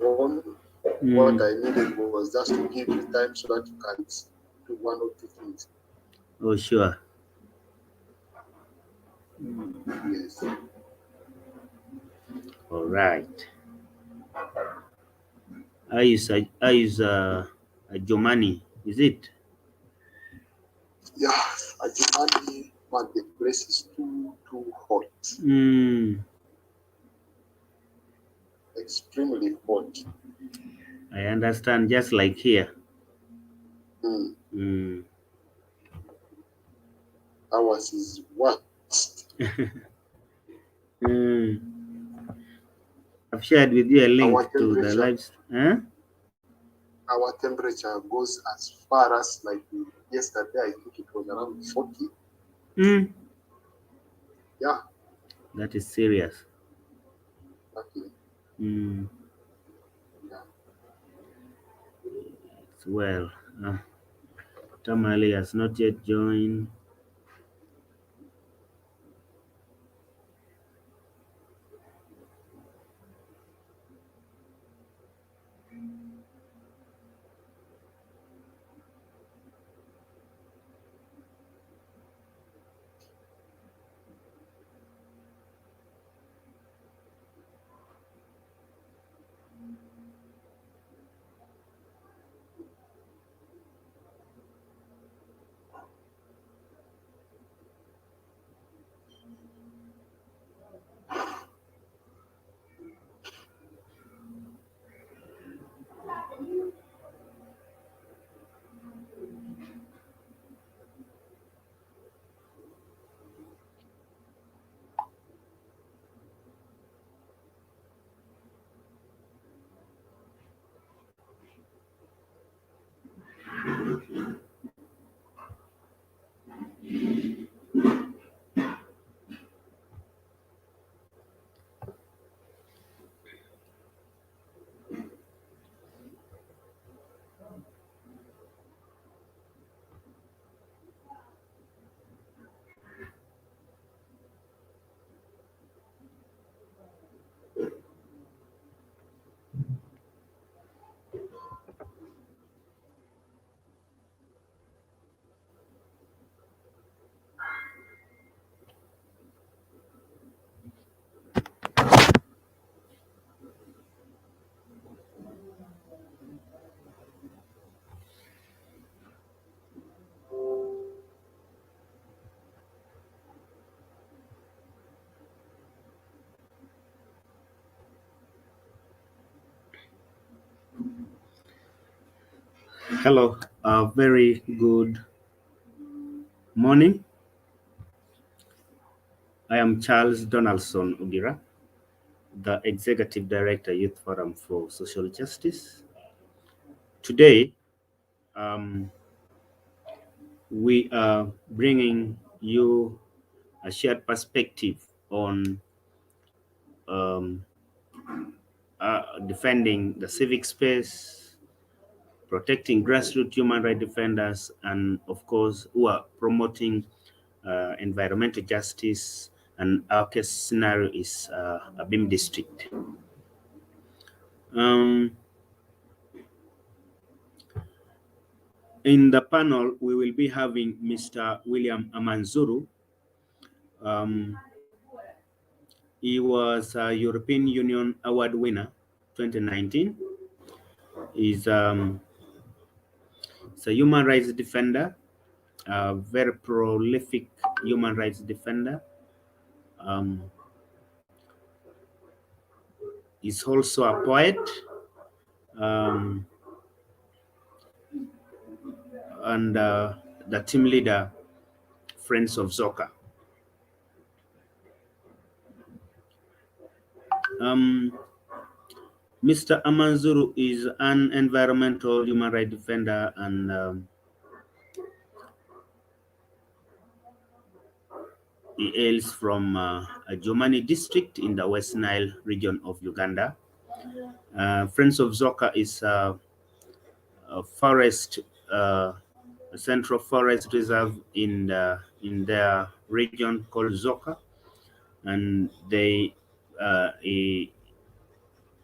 on. What I needed was just to give you time so that you can do one or two things. Oh, sure. Yes. All right. I use a Jomani, is it? Yeah, Ajimani, but the place is too hot. Extremely hot. I understand, just like here. Ours is worst. I've shared with you a link to the live. Our temperature goes as far as, like, yesterday, I think it was around 40. Yeah. That is serious. Okay. Yeah. Well, Tamale has not yet joined. Hello, very good morning. I am Charles Donaldson Ugira, the Executive Director, Youth Forum for Social Justice. Today, we are bringing you a shared perspective on defending the civic space, protecting grassroots human rights defenders, and of course, who are promoting environmental justice. And our case scenario is Abim District. In the panel, we will be having Mr. William Amanzuru. He was a European Union Award winner 2019. He's a human rights defender, a very prolific human rights defender. He's also a poet, and the team leader, Friends of Zoka. Mr. Amanzuru is an environmental human rights defender, and he hails from a Jomani district in the West Nile region of Uganda. Friends of Zoka is a forest, a central forest reserve in their region called Zoka, and they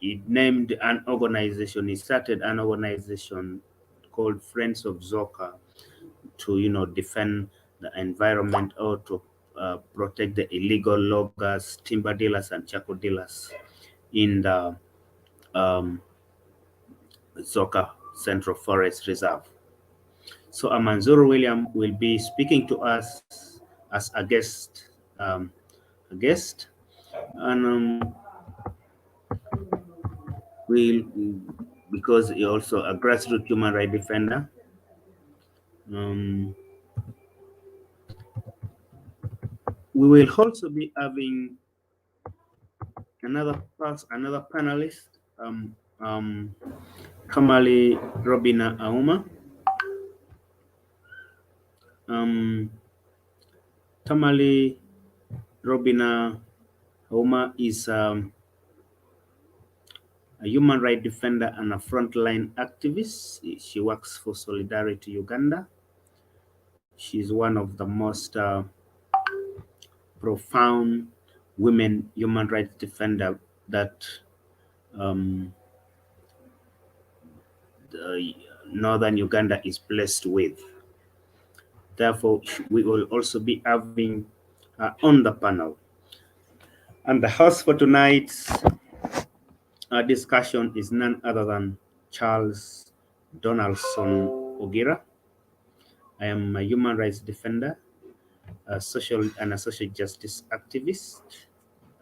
he named an organization. He started an organization called Friends of Zoka to, defend the environment, or to protect the illegal loggers, timber dealers, and charcoal dealers in the um, Zoka Central Forest Reserve. So Amanzuru William will be speaking to us as a guest, and will because he also a grassroots human rights defender. Um, we will also be having another panelist, Kamali Robina Auma. Um, Tamale Robina Auma is a human rights defender and a frontline activist. She works for Solidarity Uganda. She's one of the most profound women human rights defender that um, northern Uganda is blessed with. Therefore, we will also be having on the panel. And the host for tonight's discussion is none other than Charles Donaldson Ogira. I am a human rights defender, a social justice activist.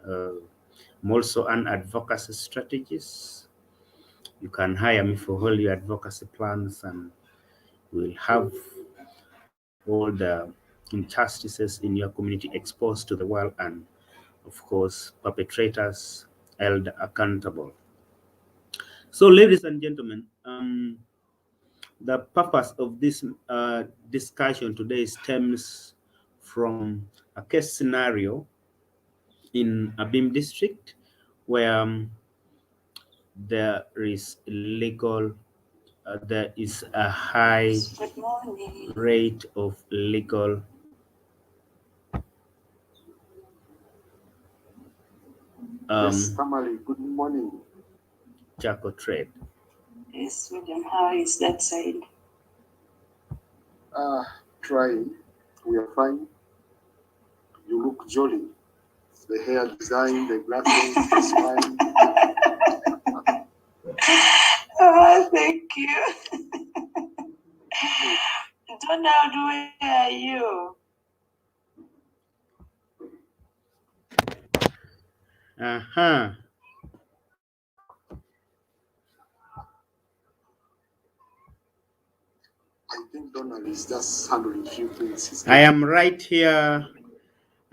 I'm also an advocacy strategist. You can hire me for all your advocacy plans, and we'll have all the injustices in your community exposed to the world, and of course, perpetrators held accountable. So, ladies and gentlemen, the purpose of this discussion today stems from a case scenario in Abim District where there is a high rate of illegal Yes, Tamale, good morning. charcoal trade. Yes, William, how is that side? Trying. We are fine. You look jolly. The hair design, the glasses, the smile. Oh, thank you. Donald, where are you? Uh-huh. I think Donald is just handling a few things. I am right here.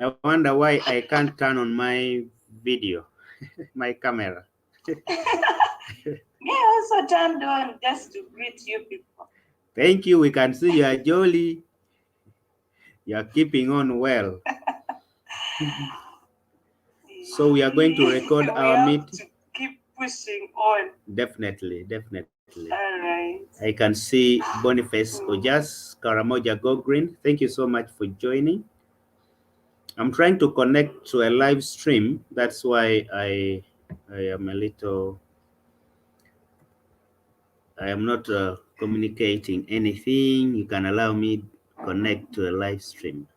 I wonder why I can't turn on my video, my camera. Me also turned on just to greet you people. Thank you. We can see you are jolly. You are keeping on well. So we are going to record our meeting. To keep pushing on. Definitely. All right. I can see Boniface Ojas, Karamoja Go Green. Thank you so much for joining. I'm trying to connect to a live stream. That's why I am not communicating anything. You can allow me to connect to a live stream.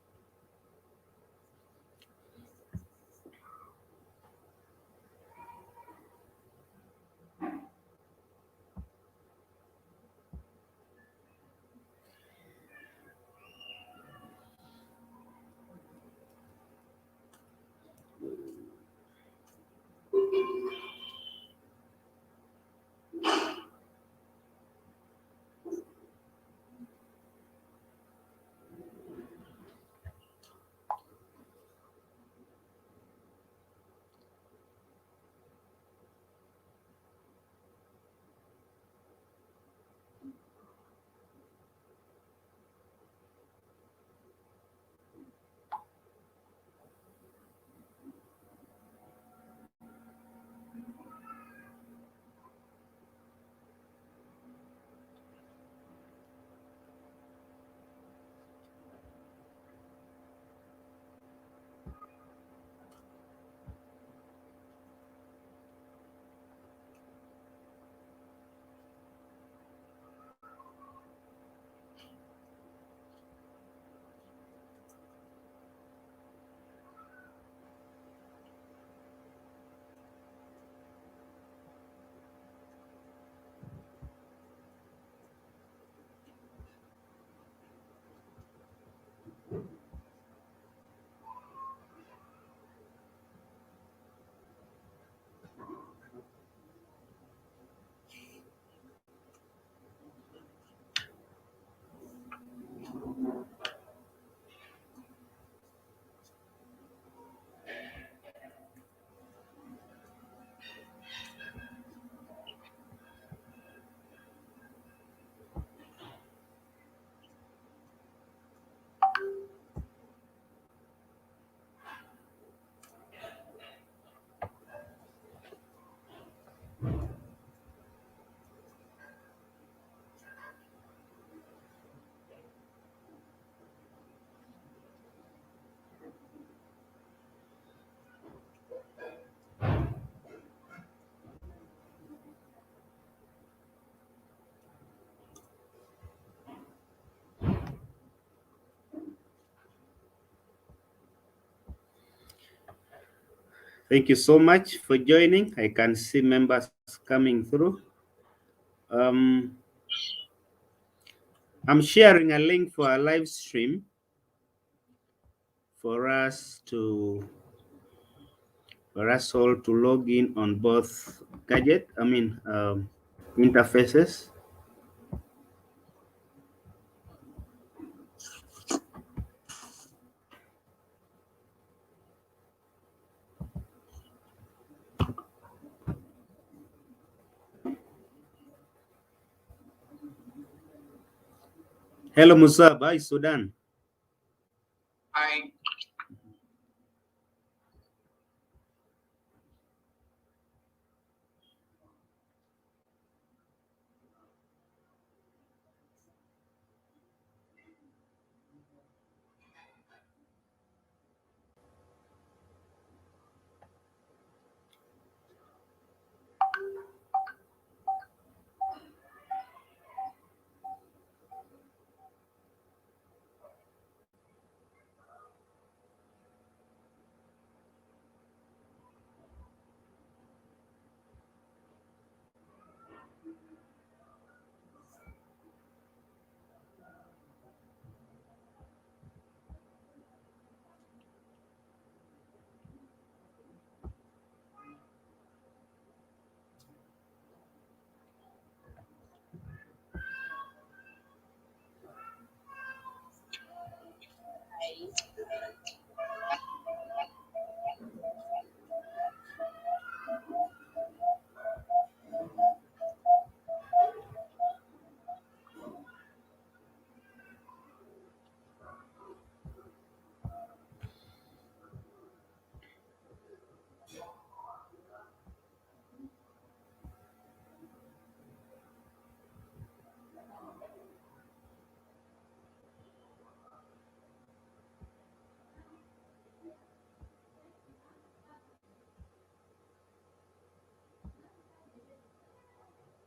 Thank you so much for joining. I can see members coming through. Um, I'm sharing a link for a live stream for us all to log in on both interfaces. Hello, Musab. Hi, Sudan. Hi.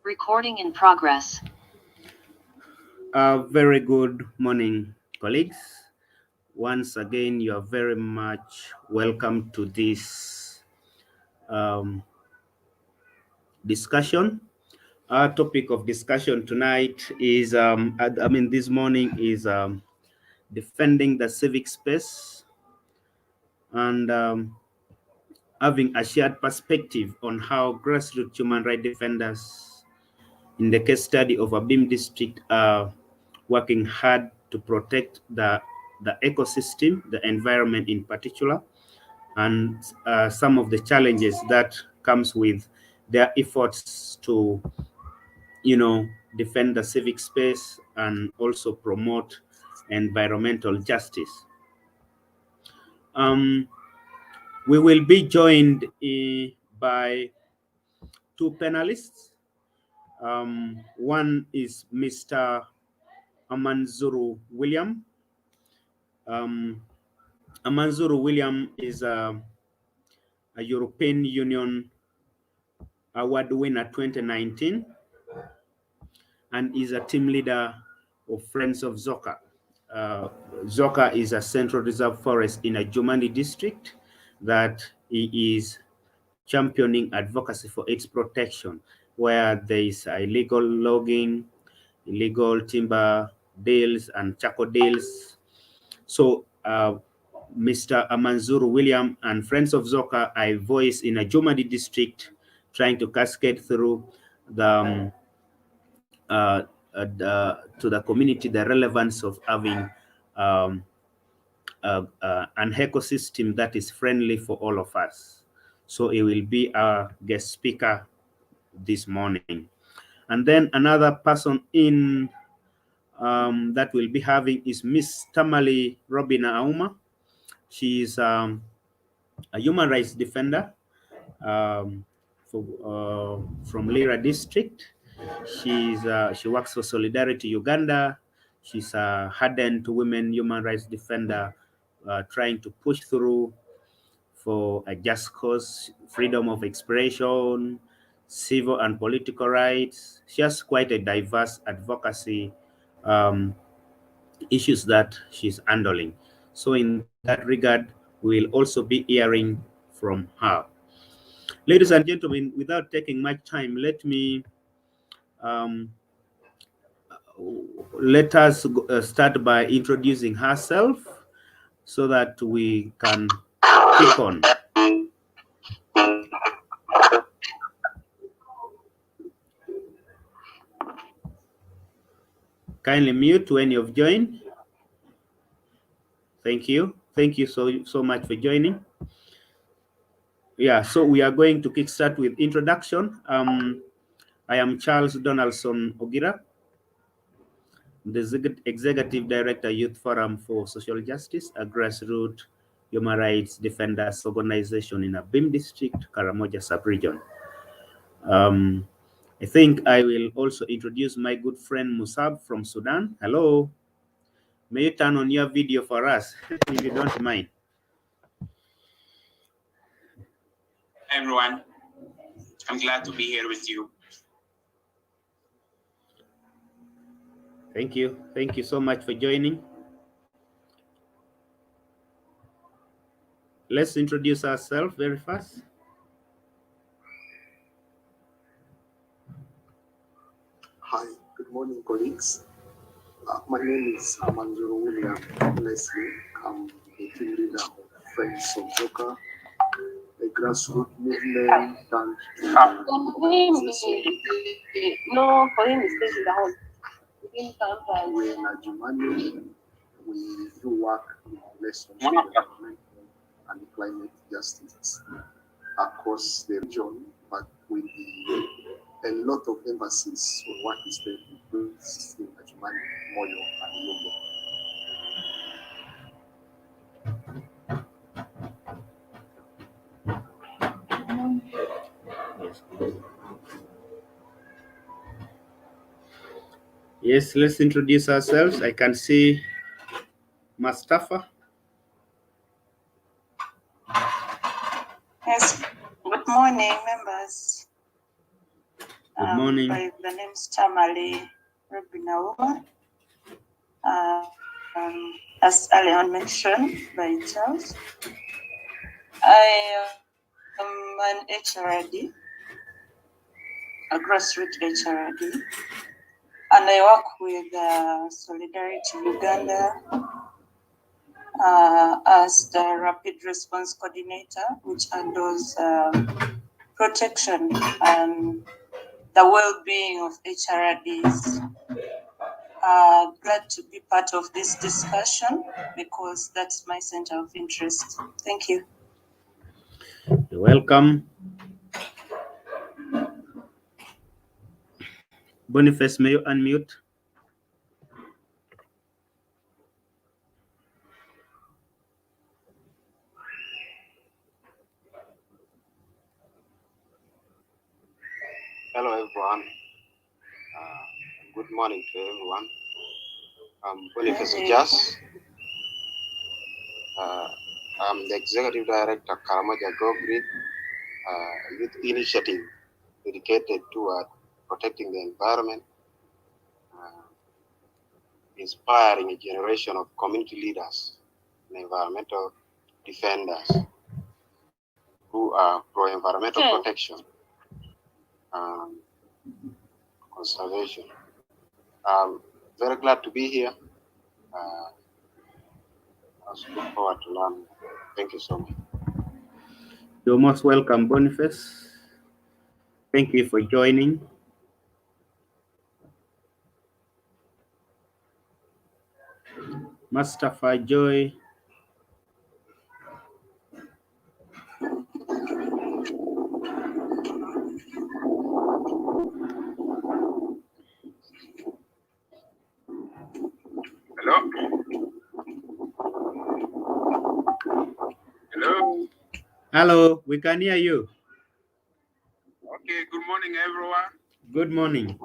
Recording in progress. Very good morning, colleagues. Once again, you are very much welcome to this discussion. Our topic of discussion tonight is, this morning is defending the civic space and having a shared perspective on how grassroots human rights defenders in the case study of Abim District are working hard to protect the ecosystem, the environment in particular, and some of the challenges that comes with their efforts to, defend the civic space and also promote environmental justice. We will be joined by two panelists. One is Mr. Amanzuru William. Amanzuru William is a European Union award winner 2019 and is a team leader of Friends of Zoka. Zoka is a central reserve forest in a Jumani district that he is championing advocacy for its protection, where there is illegal logging, illegal timber deals, and charcoal deals. So Mr. Amanzuru William and Friends of Zoka are a voice in a Jumadi district trying to cascade through the to the community the relevance of having an ecosystem that is friendly for all of us. So he will be our guest speaker this morning. And then another person in that we'll be having is Miss Tamali Robina Auma. She is a human rights defender from Lira district. She works for Solidarity Uganda. She's a hardened women human rights defender trying to push through for a just cause, freedom of expression, civil and political rights. She has quite a diverse advocacy issues that she's handling. So in that regard, we'll also be hearing from her. Ladies and gentlemen, without taking much time, let me let us start by introducing herself so that we can kick on. Kindly mute when you've joined. Thank you. Thank you so much for joining. Yeah, so we are going to kickstart with introduction. I am Charles Donaldson Ogira, the Executive Director, Youth Forum for Social Justice, a grassroots human rights defenders organization in Abim District, Karamoja Sub-Region. I think I will also introduce my good friend Musab from Sudan. Hello. May you turn on your video for us, if you don't mind. Hi everyone, I'm glad to be here with you. Thank you. Thank you so much for joining. Let's introduce ourselves very fast. Hi, good morning, colleagues. My name is Amanjuro William Leslie. I'm the team leader of Friends of Joker, a grassroots movement and no, for him, he stays in the home. we're in Ajumani. We do work in relation to development and climate justice across the region, but with a lot of emphasis on what is taking place in Ajumani, Moyo, and Yombo. Yes, let's introduce ourselves. I can see Mustafa. Yes. Good morning, members. Good morning. By the name is Tamale Rubinauma. As earlier mentioned by Charles, I am an HRD, a grassroots HRD, and I work with Solidarity Uganda as the Rapid Response Coordinator, which handles protection and the well-being of HRDs. Glad to be part of this discussion because that's my center of interest. Thank you. You're welcome. Boniface, may you unmute? Hello everyone. Good morning to everyone. I'm Boniface Jas. I'm the Executive Director of Karamoja Grid, youth initiative dedicated toward protecting the environment, inspiring a generation of community leaders and environmental defenders who are pro-environmental protection and conservation. I'm very glad to be here. I look forward to learning. Thank you so much. You're most welcome, Boniface. Thank you for joining. Mustafa Joy. Hello? Hello? Hello, we can hear you. Okay, good morning everyone. Good morning.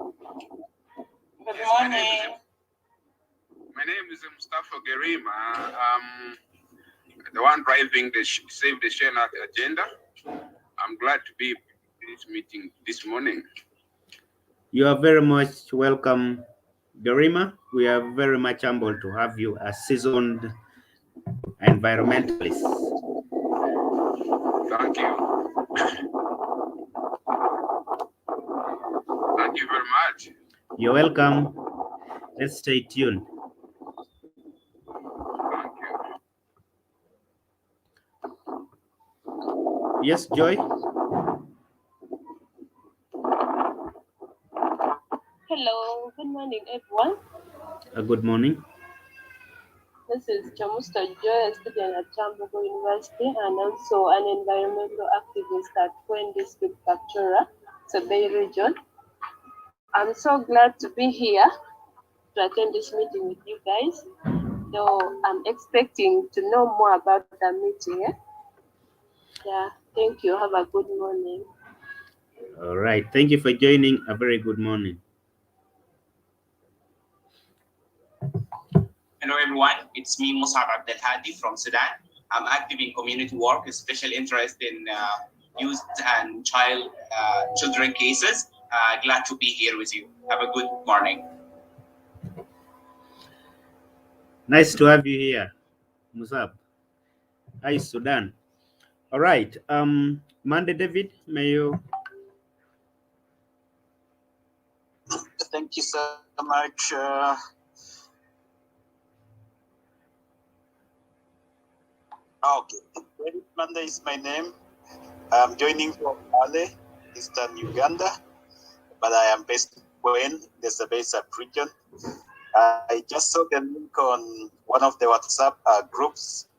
Good Yes, morning. My name is Mustafa Gerima. The one driving the Save the Share agenda. I'm glad to be in this meeting this morning. You are very much welcome, Garima. We are very much humbled to have you as seasoned environmentalist. Thank you. Thank you very much. You're welcome. Let's stay tuned. Thank you. Yes, Joy? Hello, good morning, everyone. Good morning. This is Chamusta Joy, a student at Chambogo University and also an environmental activist at Kwen District, Kapchora, Sabay region. I'm so glad to be here to attend this meeting with you guys. So I'm expecting to know more about the meeting. Yeah, thank you. Have a good morning. All right. Thank you for joining. A very good morning. Hello everyone, it's me Musab Abdel Hadi from Sudan. I'm active in community work, with special interest in youth and children cases. Glad to be here with you. Have a good morning. Nice to have you here, Musab. Hi, Sudan. All right. Monday, David, may you? Thank you so much. Okay, David Manda is my name. I'm joining from Male, Eastern Uganda, but I am based in the Sabay region. I just saw the link on one of the WhatsApp groups,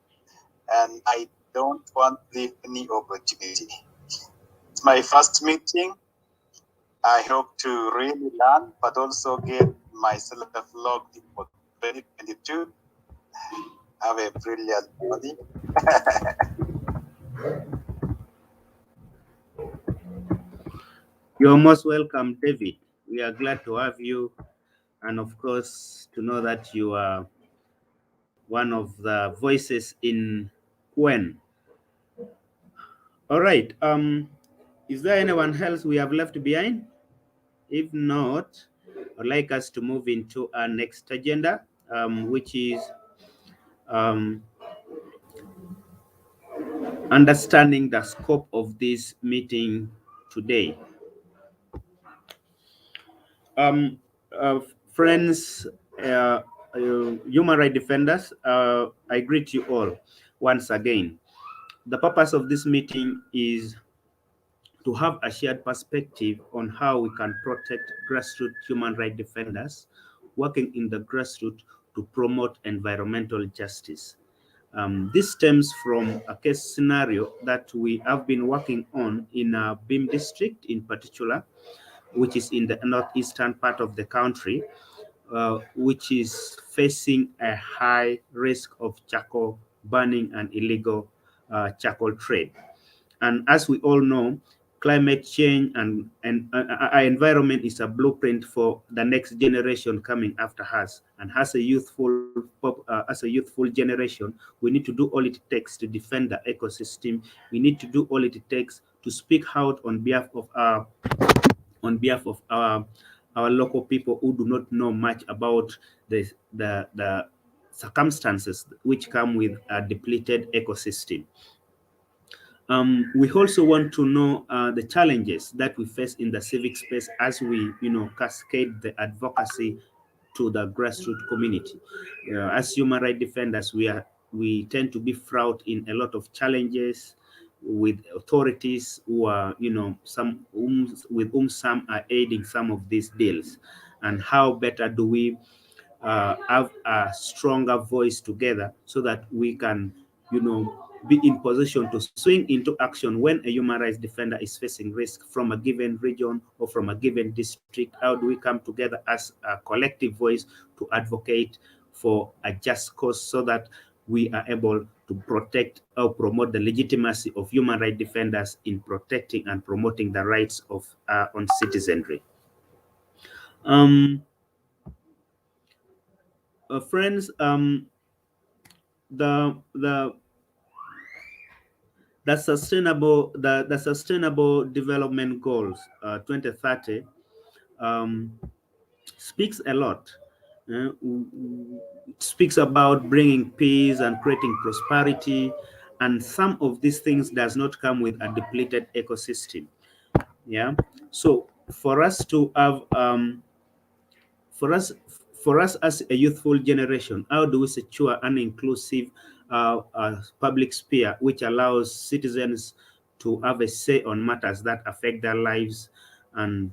and I don't want to leave any opportunity. It's my first meeting. I hope to really learn, but also get myself logged in for 2022. Have a brilliant morning. You're most welcome, David. We are glad to have you, and of course, to know that you are one of the voices in Kwen. All right. Is there anyone else we have left behind? If not, I'd like us to move into our next agenda, which is understanding the scope of this meeting today. Friends, human rights defenders, I greet you all once again. The purpose of this meeting is to have a shared perspective on how we can protect grassroots human rights defenders working in the grassroots to promote environmental justice. This stems from a case scenario that we have been working on in Abim District in particular, which is in the northeastern part of the country, which is facing a high risk of charcoal burning and illegal charcoal trade. And as we all know, climate change and our environment is a blueprint for the next generation coming after us. And as a youthful generation, we need to do all it takes to defend the ecosystem. We need to do all it takes to speak out on behalf of our local people who do not know much about the circumstances which come with a depleted ecosystem. We also want to know the challenges that we face in the civic space as we, cascade the advocacy to the grassroots community. As human rights defenders, we tend to be fraught in a lot of challenges with authorities who are, with whom some are aiding some of these deals. And how better do we have a stronger voice together so that we can, be in position to swing into action when a human rights defender is facing risk from a given region or from a given district? How do we come together as a collective voice to advocate for a just cause so that we are able to protect or promote the legitimacy of human rights defenders in protecting and promoting the rights of our own citizenry? Friends, the sustainable development goals 2030 speaks a lot. It speaks about bringing peace and creating prosperity and some of these things does not come with a depleted ecosystem. Yeah. So for us to have for us as a youthful generation, how do we secure an inclusive public sphere which allows citizens to have a say on matters that affect their lives, and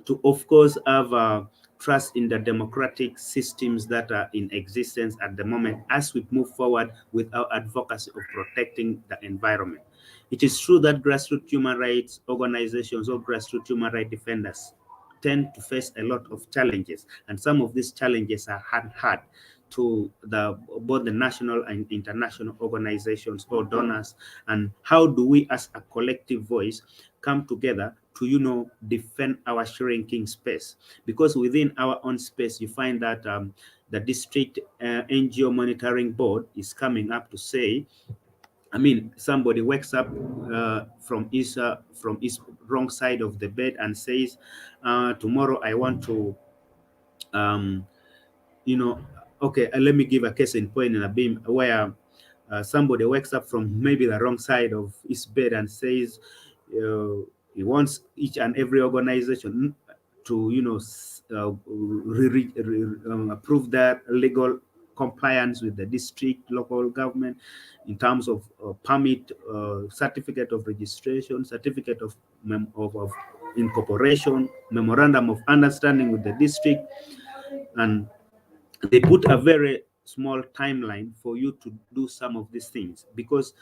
to, of course, have trust in the democratic systems that are in existence at the moment as we move forward with our advocacy of protecting the environment? It is true that grassroots human rights organizations or grassroots human rights defenders tend to face a lot of challenges, and some of these challenges are hard to both the national and international organizations or donors. And how do we as a collective voice come together to defend our shrinking space? Because within our own space you find that the district NGO monitoring board is coming up to say, I mean, somebody wakes up from his wrong side of the bed and says, tomorrow I want to, okay, let me give a case in point in Abim where somebody wakes up from maybe the wrong side of his bed and says he wants each and every organization to, approve their legal compliance with the district, local government in terms of permit, certificate of registration, certificate of incorporation, memorandum of understanding with the district, and they put a very small timeline for you to do some of these things, because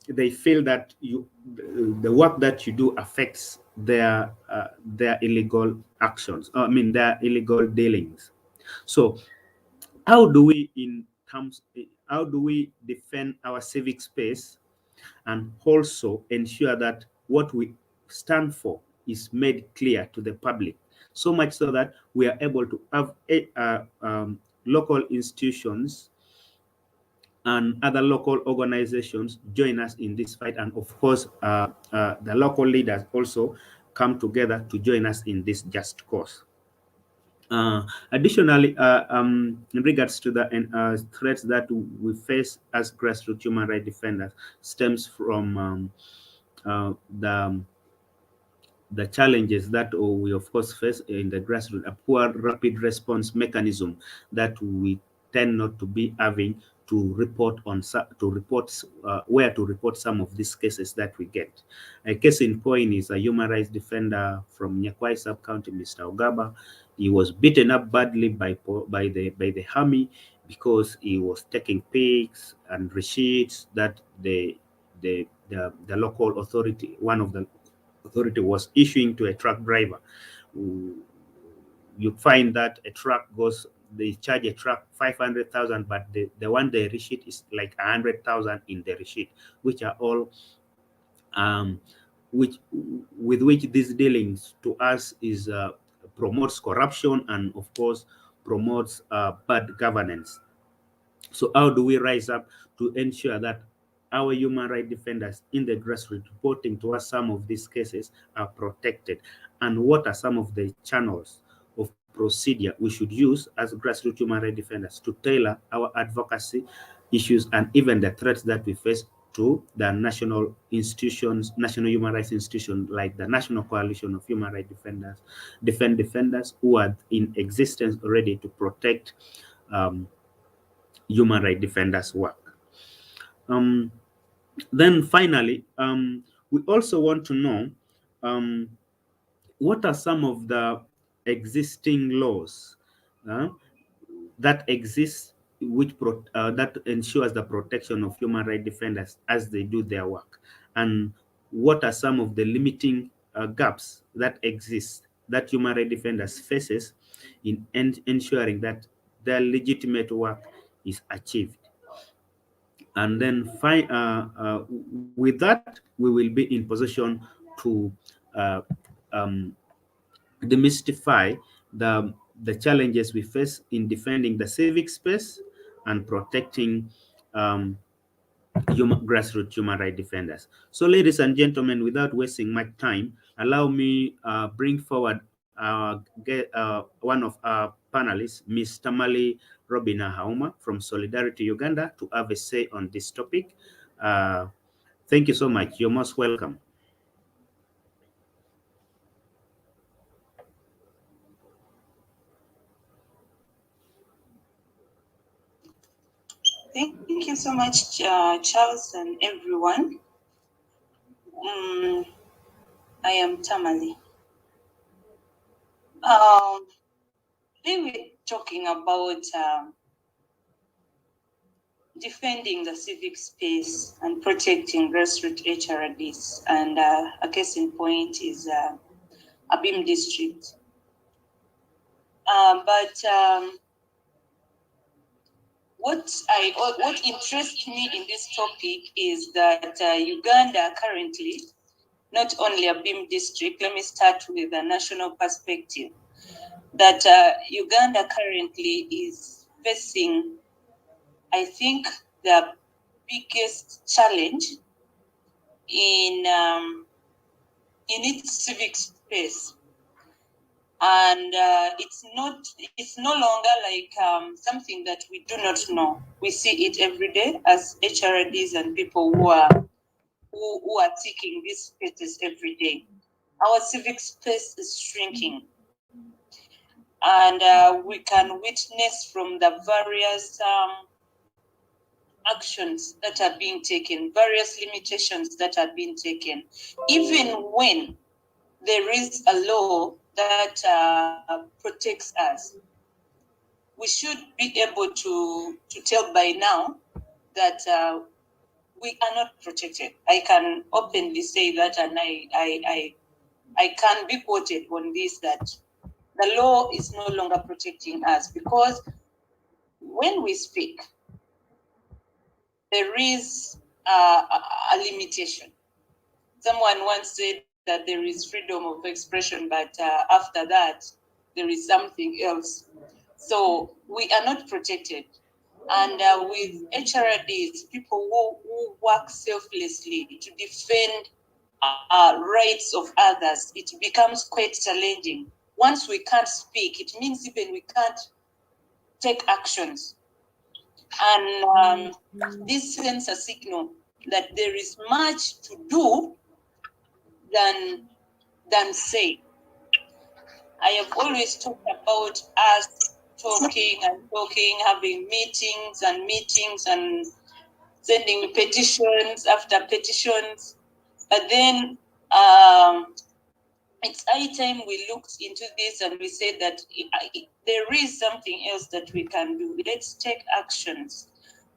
they feel that the work that you do affects their illegal actions. I mean, their illegal dealings. So how do we defend our civic space and also ensure that what we stand for is made clear to the public, so much so that we are able to have local institutions and other local organizations join us in this fight, and of course the local leaders also come together to join us in this just cause. Additionally, in regards to the threats that we face as grassroots human rights defenders, stems from the challenges that we of course face in the grassroots, a poor rapid response mechanism that we tend not to be having to report where to report some of these cases that we get. A case in point is a human rights defender from Nyakwai sub-county, Mr. Ogaba. He was beaten up badly by the army because he was taking pics and receipts that the local authority, one of the authority, was issuing to a truck driver. You find that a truck goes, they charge a truck 500,000, but the one they receipt is like 100,000 in the receipt, which are all with which these dealings to us is promotes corruption and of course promotes bad governance. So how do we rise up to ensure that our human rights defenders in the grassroots reporting to us some of these cases are protected? And what are some of the channels of procedure we should use as grassroots human rights defenders to tailor our advocacy issues and even the threats that we face to the national institutions, national human rights institutions like the National Coalition of Human Rights Defenders who are in existence already to protect human rights defenders' work. Then finally, we also want to know what are some of the existing laws that exist that ensures the protection of human rights defenders as they do their work, and what are some of the limiting gaps that exist that human rights defenders faces in ensuring that their legitimate work is achieved. And then with that, we will be in position to demystify the challenges we face in defending the civic space and protecting grassroots human rights defenders. So ladies and gentlemen, without wasting much time, allow me bring forward one of our panelists, Ms. Tamale Robina Hauma from Solidarity Uganda, to have a say on this topic. Thank you so much. You're most welcome. Thank you so much, Charles and everyone. I am Tamale. Today we're talking about defending the civic space and protecting grassroots HRDs. And a case in point is Abim District. What interests me in this topic is that Uganda currently, not only Abim District, let me start with a national perspective, that Uganda currently is facing, I think, the biggest challenge in its civic space. And it's no longer like something that we do not know. We see it every day as HRDs and people who are seeking these spaces every day. Our civic space is shrinking, and we can witness from the various actions that are being taken, various limitations that are being taken, even when there is a law that protects us. We should be able to tell by now that we are not protected. I can openly say that, and I can be quoted on this, that the law is no longer protecting us, because when we speak, there is a limitation. Someone once said that there is freedom of expression, but after that, there is something else. So we are not protected. And with HRDs, people who work selflessly to defend rights of others, it becomes quite challenging. Once we can't speak, it means even we can't take actions. And this sends a signal that there is much to do than say. I have always talked about us talking and talking, having meetings and sending petitions after petitions. But then it's high time we looked into this and we said that there is something else that we can do. Let's take actions.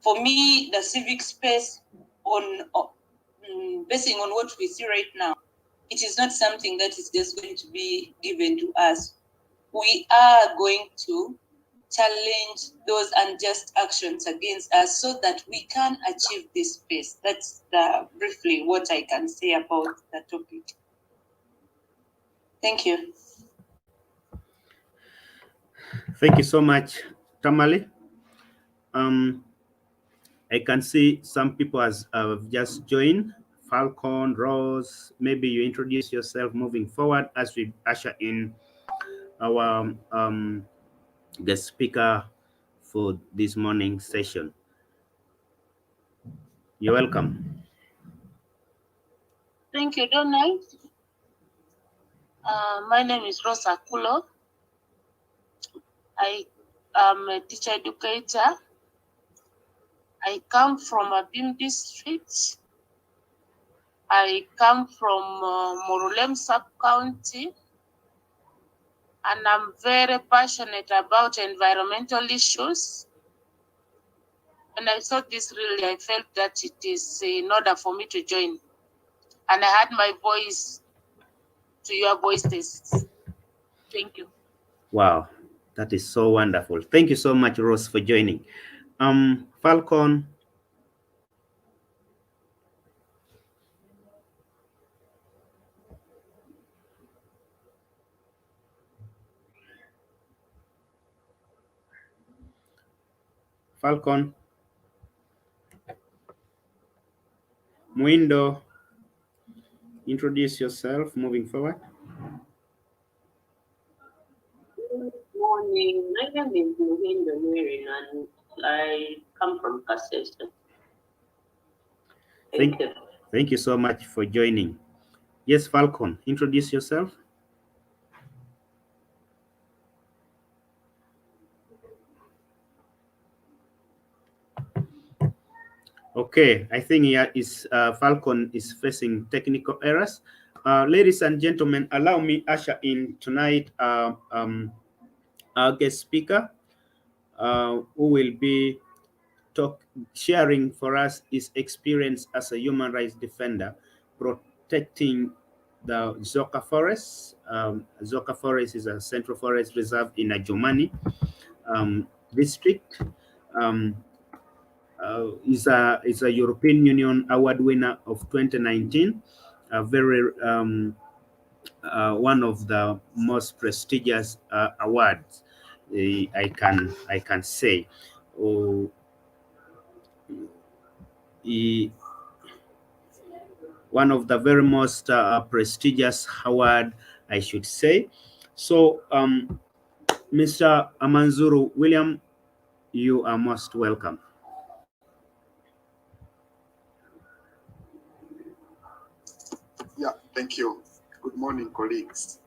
For me, the civic space, basing on what we see right now, it is not something that is just going to be given to us. We are going to challenge those unjust actions against us so that we can achieve this space. That's briefly what I can say about the topic. Thank you. Thank you so much, Tamale. I can see some people have just joined. Falcon, Rose, maybe you introduce yourself moving forward as we usher in our guest speaker for this morning session. You're welcome. Thank you, Donald. My name is Rosa Kulo. I am a teacher educator. I come from Abim District. I come from Morulem sub-county, and I'm very passionate about environmental issues. When I saw this, really, I felt that it is in order for me to join. And I had my voice to your voices. Thank you. Wow, that is so wonderful. Thank you so much, Rose, for joining. Falcon. Falcon. Muindo, introduce yourself moving forward. morning. My name is Muhindo Nwirin and I come from Kasese. Thank you so much for joining. Yes, Falcon, introduce yourself. Okay, I think Falcon is facing technical errors. Ladies and gentlemen, allow me usher in tonight our guest speaker, who will be sharing for us his experience as a human rights defender, protecting the Zoka Forest. Zoka Forest is a central forest reserve in Adjumani district. Is a European Union award winner of 2019, a very one of the most prestigious awards I can say. One of the very most prestigious award, I should say. So, Mr. Amanzuru William, you are most welcome. Yeah, thank you. Good morning, colleagues.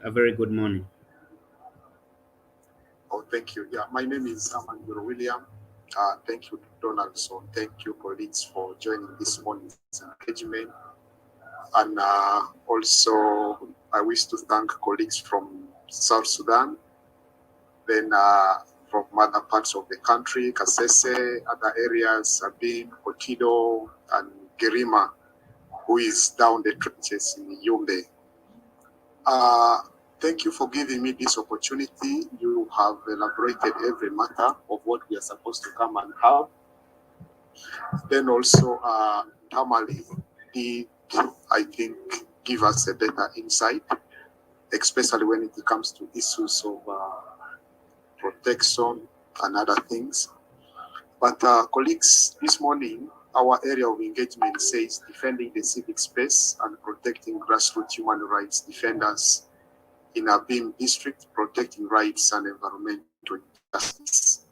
A very good morning. Oh, thank you. Yeah, my name is Amanzuru William. Thank you, Donaldson. Thank you, colleagues, for joining this morning's engagement. And also, I wish to thank colleagues from South Sudan, then from other parts of the country, Kasese, other areas, Abim, Kotido, and Gerima, who is down the trenches in Yumbe. Thank you for giving me this opportunity. You have elaborated every matter of what we are supposed to come and have. Then also, Tamale did, I think, give us a better insight, especially when it comes to issues of protection and other things. But colleagues, this morning, our area of engagement says defending the civic space and protecting grassroots human rights defenders in Abim District, protecting rights and environmental justice.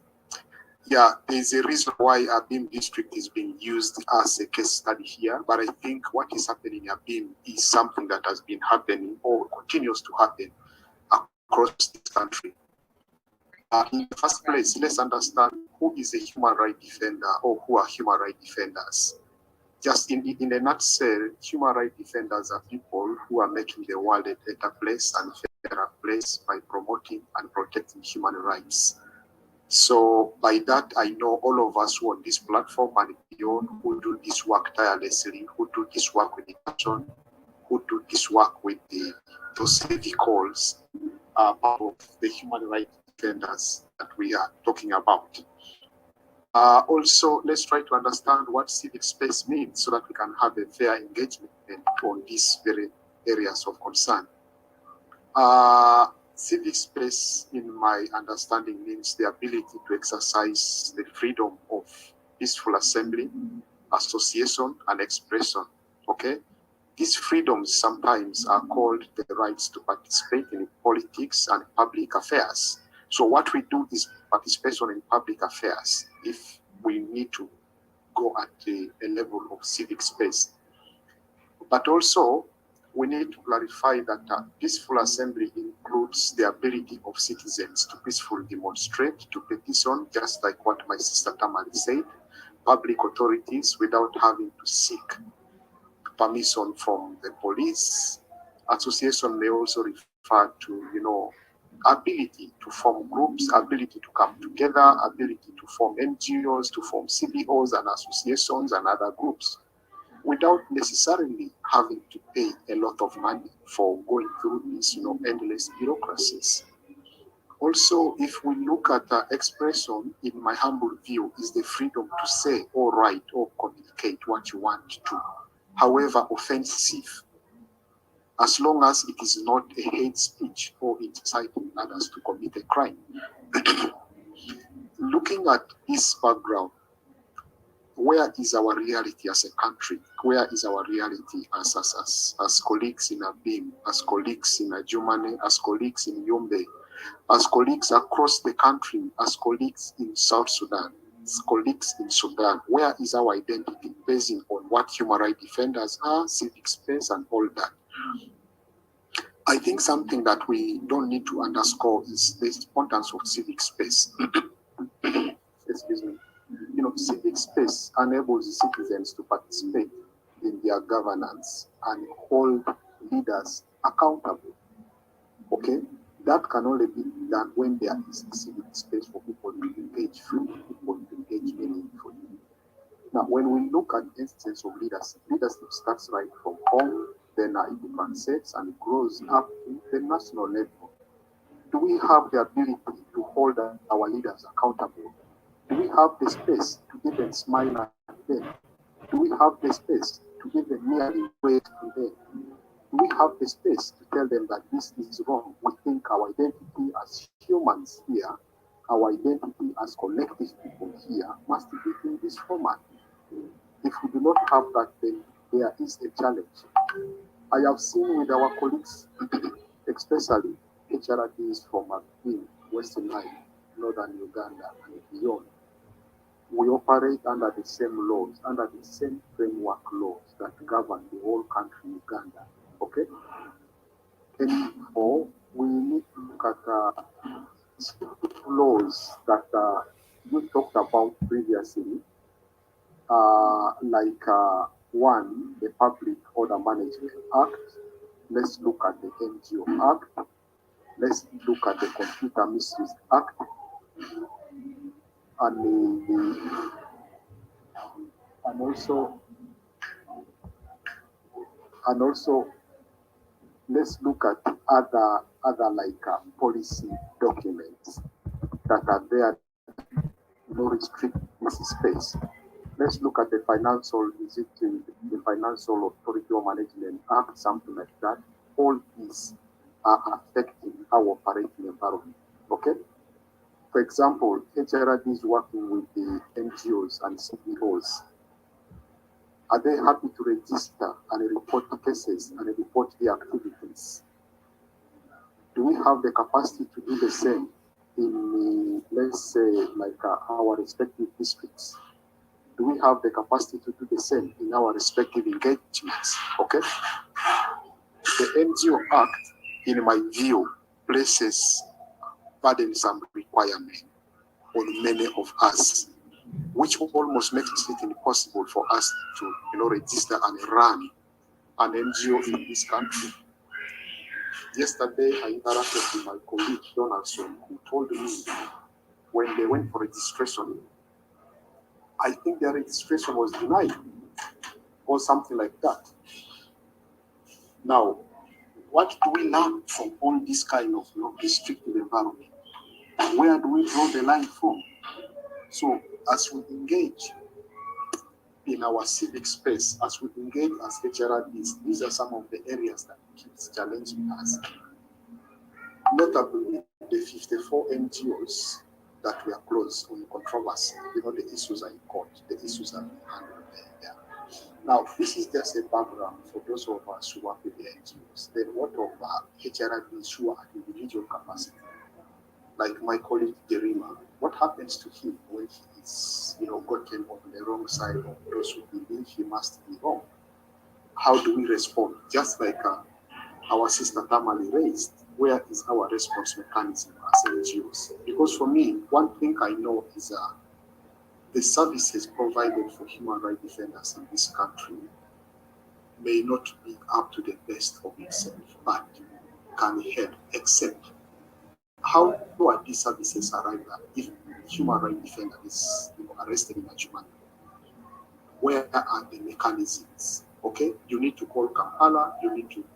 Yeah, there's a reason why Abim District is being used as a case study here, but I think what is happening in Abim is something that has been happening or continues to happen across this country. In the first place, let's understand who is a human rights defender or who are human rights defenders. Just in a nutshell, human rights defenders are people who are making the world a better place and fairer place by promoting and protecting human rights. So by that, I know all of us who are on this platform and beyond who do this work tirelessly, who do this work with the passion, who do this work with those heavy calls, are part of the human rights defenders that we are talking about. Also, let's try to understand what civic space means so that we can have a fair engagement on these very areas of concern. Civic space, in my understanding, means the ability to exercise the freedom of peaceful assembly, association, and expression. Okay? These freedoms sometimes are called the rights to participate in politics and public affairs. So what we do is participation in public affairs if we need to go at a level of civic space. But also, we need to clarify that peaceful assembly includes the ability of citizens to peacefully demonstrate, to petition, just like what my sister Tamari said, public authorities without having to seek permission from the police. Association may also refer to, ability to form groups, ability to come together, ability to form NGOs, to form CBOs and associations and other groups, without necessarily having to pay a lot of money for going through these, endless bureaucracies. Also, if we look at expression, in my humble view, is the freedom to say or write or communicate what you want to, however offensive, as long as it is not a hate speech or inciting others to commit a crime. Looking at this background, where is our reality as a country? Where is our reality as colleagues in Abim, as colleagues in Adjumani, as colleagues in Yumbe, as colleagues across the country, as colleagues in South Sudan, as colleagues in Sudan, where is our identity based on what human rights defenders are, civic space, and all that? I think something that we don't need to underscore is the importance of civic space. Excuse me. You know, civic space enables citizens to participate in their governance and hold leaders accountable. Okay? That can only be done when there is a civic space for people to engage freely, people to engage meaningfully. Now, when we look at instances of leadership starts right from home, then it transcends and grows up to the national level. Do we have the ability to hold our leaders accountable? Do we have the space to even smile at them? Do we have the space to even merely wait to them? Do we have the space to tell them that this is wrong? We think our identity as humans here, our identity as collective people here must be in this format. If we do not have that, then there is a challenge. I have seen with our colleagues, especially HRDs from Abim, Western Nile, Northern Uganda, and beyond, we operate under the same laws, under the same framework laws that govern the whole country, Uganda. Okay? And therefore, we need to look at laws that you talked about previously, like one, the Public Order Management Act. Let's look at the NGO Act. Let's look at the Computer Misuse Act. And also let's look at other like policy documents that are there to restrict this space. Let's look at the Financial Authority or Management Act, something like that. All these are affecting our operating environment. Okay? For example, HRD is working with the NGOs and CEOs. Are they happy to register and report cases and report the activities? Do we have the capacity to do the same in, let's say, like our respective districts? Do we have the capacity to do the same in our respective engagements? Okay? The NGO Act, in my view, places burdensome requirements on many of us, which almost makes it impossible for us to register and run an NGO in this country. Yesterday, I interacted with my colleague Donaldson, who told me when they went for registration, I think their registration was denied or something like that. Now, what do we learn from all this kind of restrictive environment? Where do we draw the line from? So as we engage in our civic space, as we engage as HRDs, these are some of the areas that keeps challenging us. Notably, the 54 NGOs that were closed on controversy, the issues are in court, the issues are being handled there. Now, this is just a background for those of us who work with the NGOs. Then what of HRDs who are at individual capacity? Like my colleague Jerima, what happens to him when he is, gotten on the wrong side of those who believe he must be wrong? How do we respond? Just like our sister Tamali raised, where is our response mechanism as NGOs? Because for me, one thing I know is the services provided for human rights defenders in this country may not be up to the best of itself, but can help, except how are these services arrived at if human rights defender is arrested in a human? Where are the mechanisms? Okay, you need to call Kampala,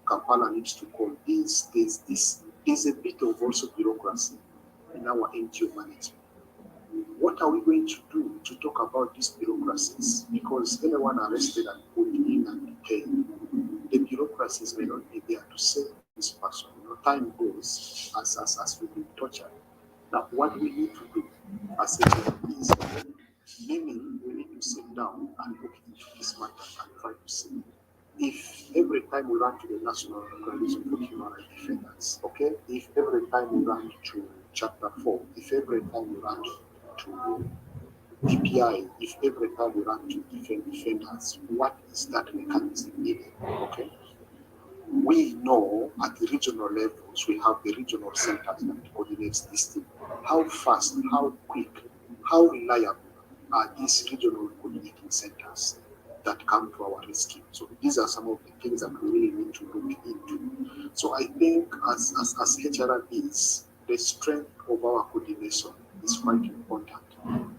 Kampala needs to call this. There's a bit of also bureaucracy in our NGO management. What are we going to do to talk about these bureaucracies? Because anyone arrested and put in and detained, the bureaucracies may not be there to save this person. Time goes as we've been tortured. Now, what we need to do as a is, meaning we need to sit down and look into this matter and try to see if every time we run to the National Coalition for Human Rights Defenders, okay, if every time we run to Chapter 4, if every time we run to DPI, if every time we run to defenders, what is that mechanism needed? Okay. We know at the regional levels, we have the regional centers that coordinates this thing. How fast, how quick, how reliable are these regional coordinating centers that come to our rescue? So these are some of the things that we really need to look into. So I think as HRMs, the strength of our coordination is quite important,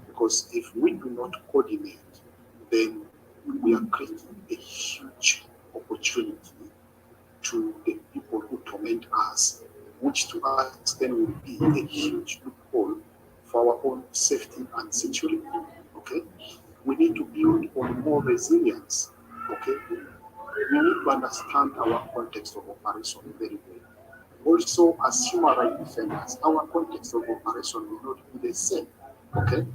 because if we do not coordinate, then we are creating a huge opportunity to the people who torment us, which to us then will be a huge loophole for our own safety and security. Okay, we need to build on more resilience. Okay, we need to understand our context of operation very well. Also, as human rights defenders, our context of operation will not be the same. Okay,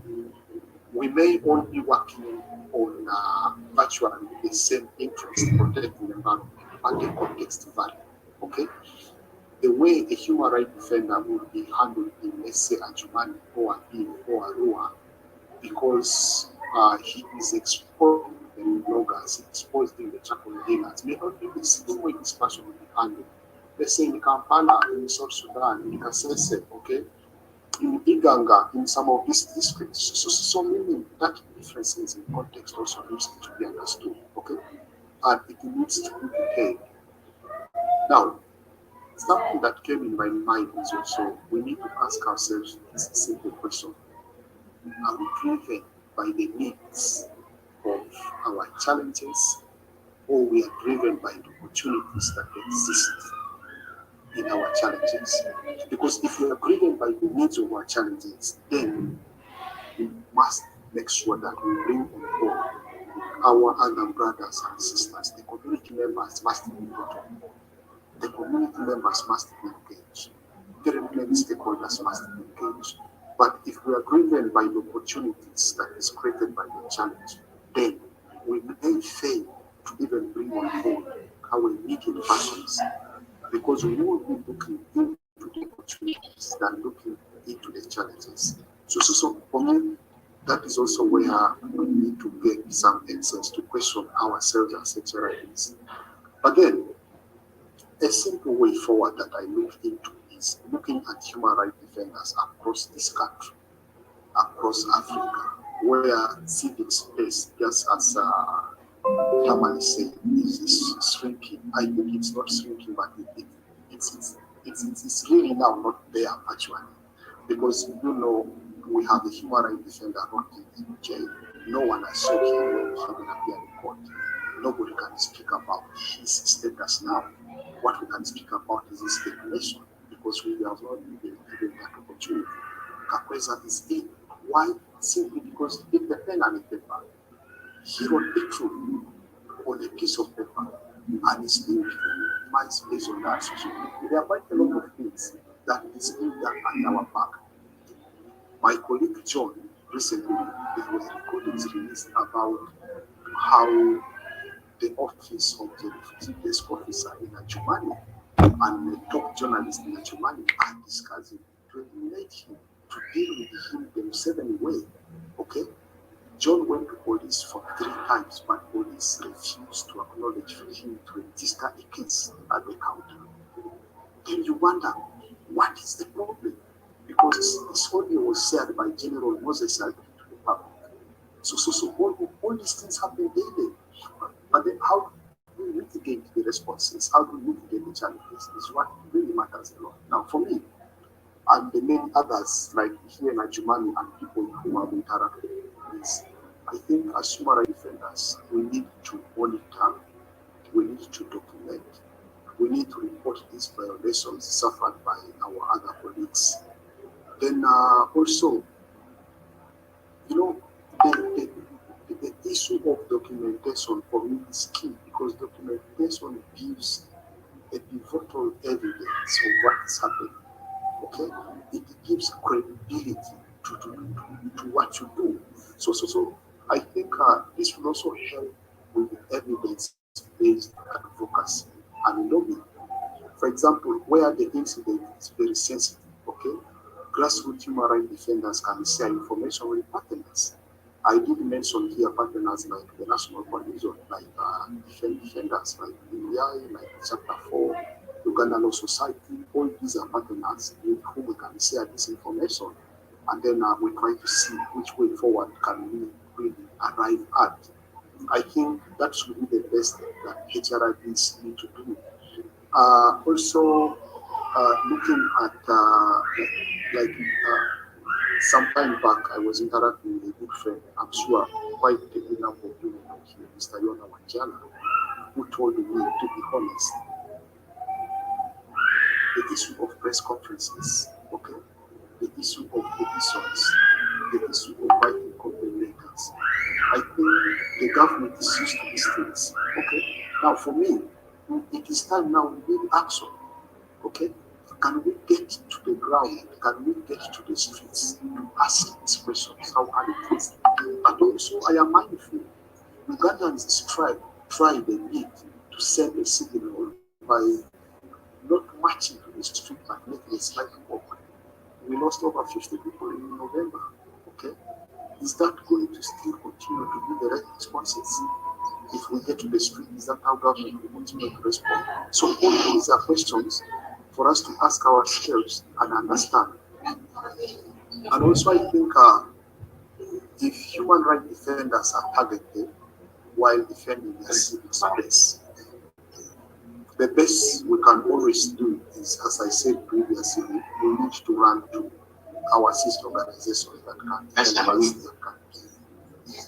we may all be working on virtually the same interest, protecting the environment, and the context vary. Okay, the way a human rights defender will be handled in, let's say, Ajumani or Abim or Arua, because he is exposed in the bloggers, exposed in the charcoal dealers, may not be the same way this person will be handled. Let's say in Kampala, in South Sudan, in Kasese, okay, in Iganga, in some of these districts. So meaning that differences in context also needs to be understood, okay? And it needs to be prepared. Now, something that came in my mind is also we need to ask ourselves this simple question. Are we driven by the needs of our challenges, or we are driven by the opportunities that exist in our challenges? Because if we are driven by the needs of our challenges, then we must make sure that we bring on board our other brothers and sisters. The community members must be brought on board. The community members must be engaged. The many stakeholders must be engaged. But if we are driven by the opportunities that is created by the challenge, then we may fail to even bring on board our immediate persons, because we will be looking into the opportunities than looking into the challenges. So for me, that is also where we need to get some insights to question ourselves as HRIs. But then, a simple way forward that I look into is looking at human rights defenders across this country, across Africa, where civic space, just as Tamale said, is shrinking. I think it's not shrinking, but it's really now not there actually, because we have a human rights defender rotting in jail. No one has saw him when he even appeared in court. Nobody can speak about his status now. What we can speak about is his speculation, because we have not been given that opportunity. Kakweza is in. Why? Simply because he did the pen and the paper. He wrote the truth on a piece of paper, and it's being minds based on that. So there are quite a lot of things that is being done at our back. My colleague John recently, there was recordings released about how the office of the deputy desk officer in Ajumani and the top journalist in Ajumani are discussing to eliminate him, to deal with him themselves anyway. Okay? John went to police for 3 times, but police refused to acknowledge for him to register a case at the counter. Then you wonder, what is the problem? Because this audio was shared by General Moses to the public. So all these things happen daily. But then how do we mitigate the responses? How do we mitigate the challenges? Is what really matters a lot. Now, for me, and the many others, like here in Ajumani and people who have interacted with this, I think as human rights defenders, we need to monitor, we need to document, we need to report these violations suffered by our other colleagues. Then also, the issue of documentation for me is key, because documentation gives a pivotal evidence of what is happening. Okay, it gives credibility to what you do. So I think this will also help with the evidence based advocacy and lobbying. For example, where the incident is very sensitive, okay, grassroots human rights defenders can share information with partners. I did mention here partners like the National Coalition, like defenders like INDI, like Chapter 4, Uganda Law Society. All these are partners with whom we can share this information. And then we try to see which way forward can we really arrive at. I think that should be the best that HRIDs need to do. Also, looking at some time back, I was interacting with a good friend, I'm sure quite a good number of you know him, Mr. Yona Wanjala, who told me, to be honest, the issue of press conferences, okay, the issue of petitions, the issue of writing complaint letters. I think the government is used to these things, okay. Now, for me, it is time now we need action, okay. Can we get to the ground? Can we get to the streets to ask these questions? How hard it is? But also, I am mindful. Ugandans try the need to send a signal by not marching to the street but making a slight walk. We lost over 50 people in November. Okay, is that going to still continue to be the right responses? If we get to the street, is that how government will continue to respond? So all these are questions for us to ask ourselves and understand. And also, I think if human rights defenders are targeted while defending their civic space, the best we can always do is, as I said previously, we need to run to our sister organizations that can analyze their country,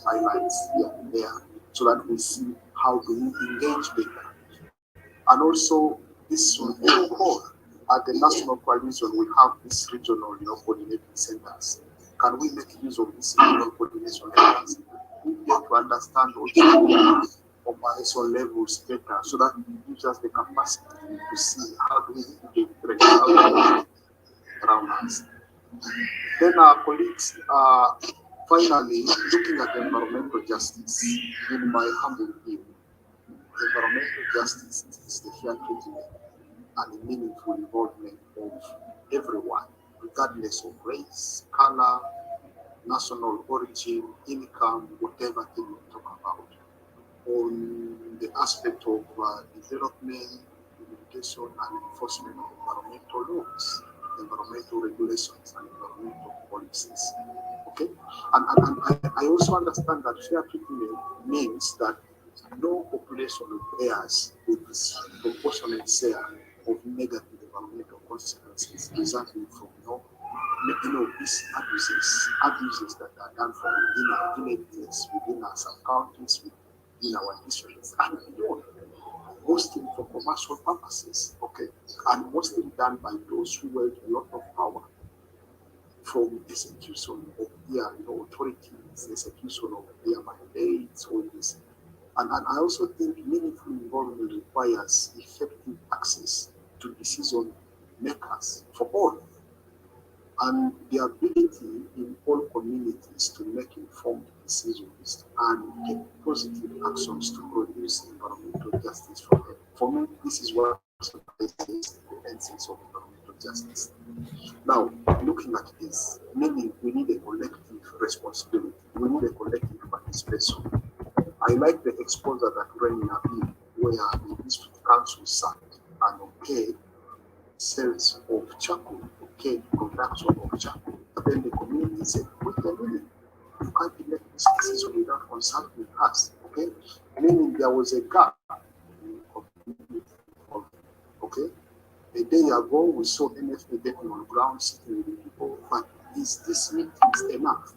highlights here and there, so that we see how do we engage better. And also, this will all at the National Coalition, we have these regional, coordinating centers. Can we make use of these regional coordination centers? We get to understand also operation levels better, so that it gives us the capacity to see how do we integrate around us. Then our colleagues are finally looking at environmental justice. In my humble view, environmental justice is the fair treatment and the meaningful involvement of everyone, regardless of race, color, national origin, income, whatever thing we talk about, on the aspect of development, implementation, and enforcement of environmental laws, environmental regulations, and environmental policies. Okay, and I also understand that fair treatment means that no population bears a disproportionate share of negative environmental consequences resulting from these abuses that are done from within our villages, within our sub-counties, within our districts, and beyond. Mostly for commercial purposes, okay, and mostly done by those who wield a lot of power, from execution of their authorities, execution of their mandates, all this. And I also think meaningful involvement requires effective access to decision makers for all, and the ability in all communities to make informed decisions and take positive actions to produce environmental justice for them. For me, this is what is the essence of environmental justice. Now, looking at this, meaning we need a collective responsibility, we need a collective participation. I like the exposure that ran in Abim, where the district council sat and sales of charcoal, production of charcoal. But then the community said, wait a minute, you can't make this decision without consulting us, okay? Meaning there was a gap. Okay? A day ago, we saw NFA getting on ground sitting with people, but is this meeting enough?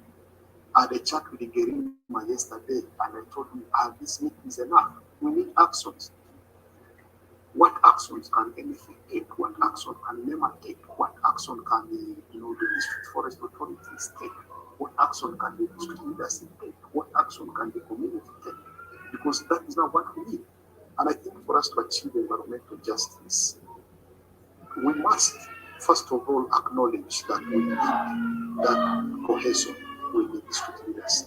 I had a chat with the Gerima yesterday, and I told him, this meeting is enough. We need actions. What actions can NFA take? What action can NEMA take? What action can the district forest authorities take? What action can the district leaders take? What action can the community take? Because that is not what we need. And I think for us to achieve environmental justice, we must, first of all, acknowledge that we need that cohesion with the district leaders,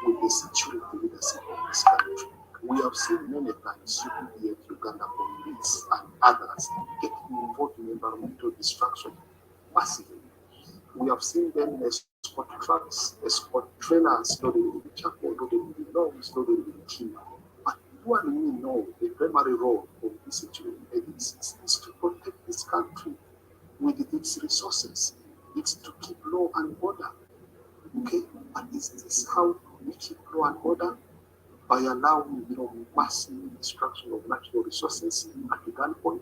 with the security leadership of this country. We We have seen many times UPDF, Uganda police, and others getting involved in environmental destruction massively. We have seen them escort trucks, escort trailers loaded with charcoal, loaded with logs, loaded with timber. But you and me know the primary role of these security agencies is to protect this country with its resources. It's to keep law and order. Okay? And is this how we keep law and order? By allowing, massive destruction of natural resources at the gunpoint?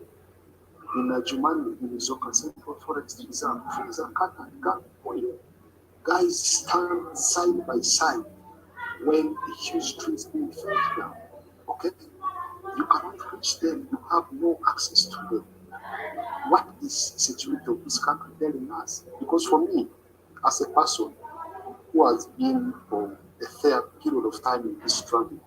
In Jumani, in Zoka Central Forest Reserve, trees are cut at gunpoint. Guys stand side by side when the huge trees being felled down. Okay? You cannot reach them, you have no access to them. What is the security of this country telling us? Because for me, as a person who has been for a fair period of time in this struggle,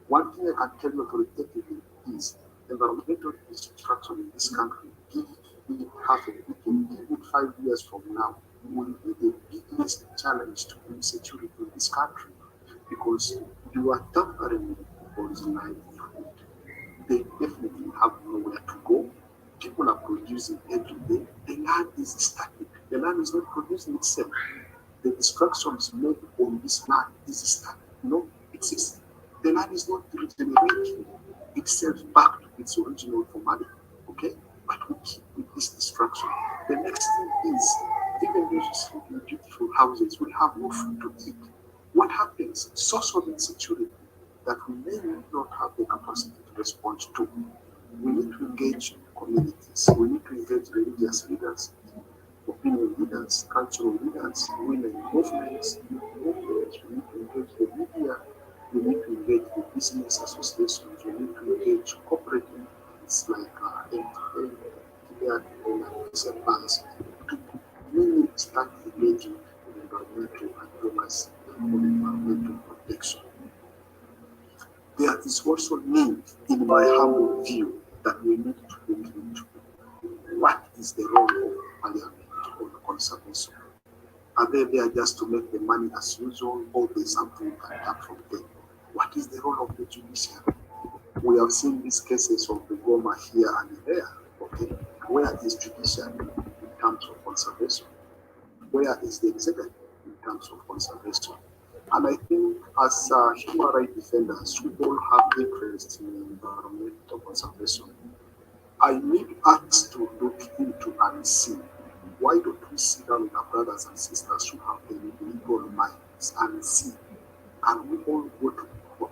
one thing I can tell you authoritatively is environmental destruction in this country, give it half a decade, give it 5 years from now, will be the biggest challenge to bring security in this country, because you are tampering with people's livelihood. They definitely have nowhere to go. People are producing every day. The land is static. The land is not producing itself. The destructions made on this land is static. Exists. The land is not regenerating itself back to its original formality. Okay? But we keep with this destruction. The next thing is, even those who live in beautiful houses will have no food to eat. What happens? Source of insecurity that we may not have the capacity to respond to. We need to engage communities. We need to engage religious leaders, opinion leaders, cultural leaders, women movements. We need to engage the media. We need to engage the business associations. We need to engage corporate entities like NTA and banks. We need to start engaging in environmental advocacy and environmental protection. There is also need, in my humble view, that we need to look into what is the role of Parliament on conservation. Are they there just to make the money as usual, or there's something we can tap from them? What is the role of the judiciary? We have seen these cases of the Goma here and there. Okay, where is judiciary in terms of conservation? Where is the executive in terms of conservation? And I think as human rights defenders, we all have interest in environmental conservation. I need us to look into and see, why don't we sit down with our brothers and sisters who have the liberal minds and see, can we all go to court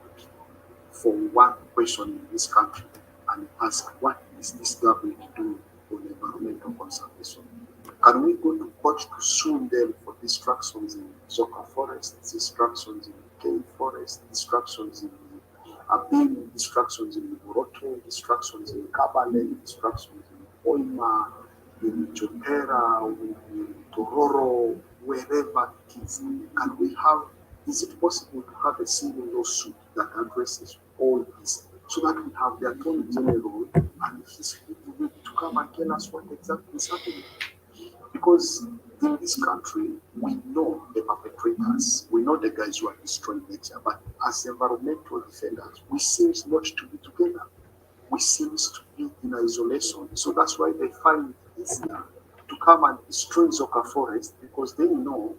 for one question in this country and ask, what is this government doing on environmental conservation? Can we go to court to sue them for destructions in Zoka Forest, destructions in Cave Forest, destructions in Abim, destructions in Moroto, destructions in Kabale, destructions in Oima, in Jotera, in Tororo, wherever it is? Can we have, is it possible to have a single lawsuit that addresses all this, so that we have the Attorney General and his people to come and tell us what exactly is happening? Because in this country, we know the perpetrators, we know the guys who are destroying nature, but as environmental defenders, we seem not to be together. We seem to be in isolation. So that's why they find it easier to come and destroy Zoka Forest, because they know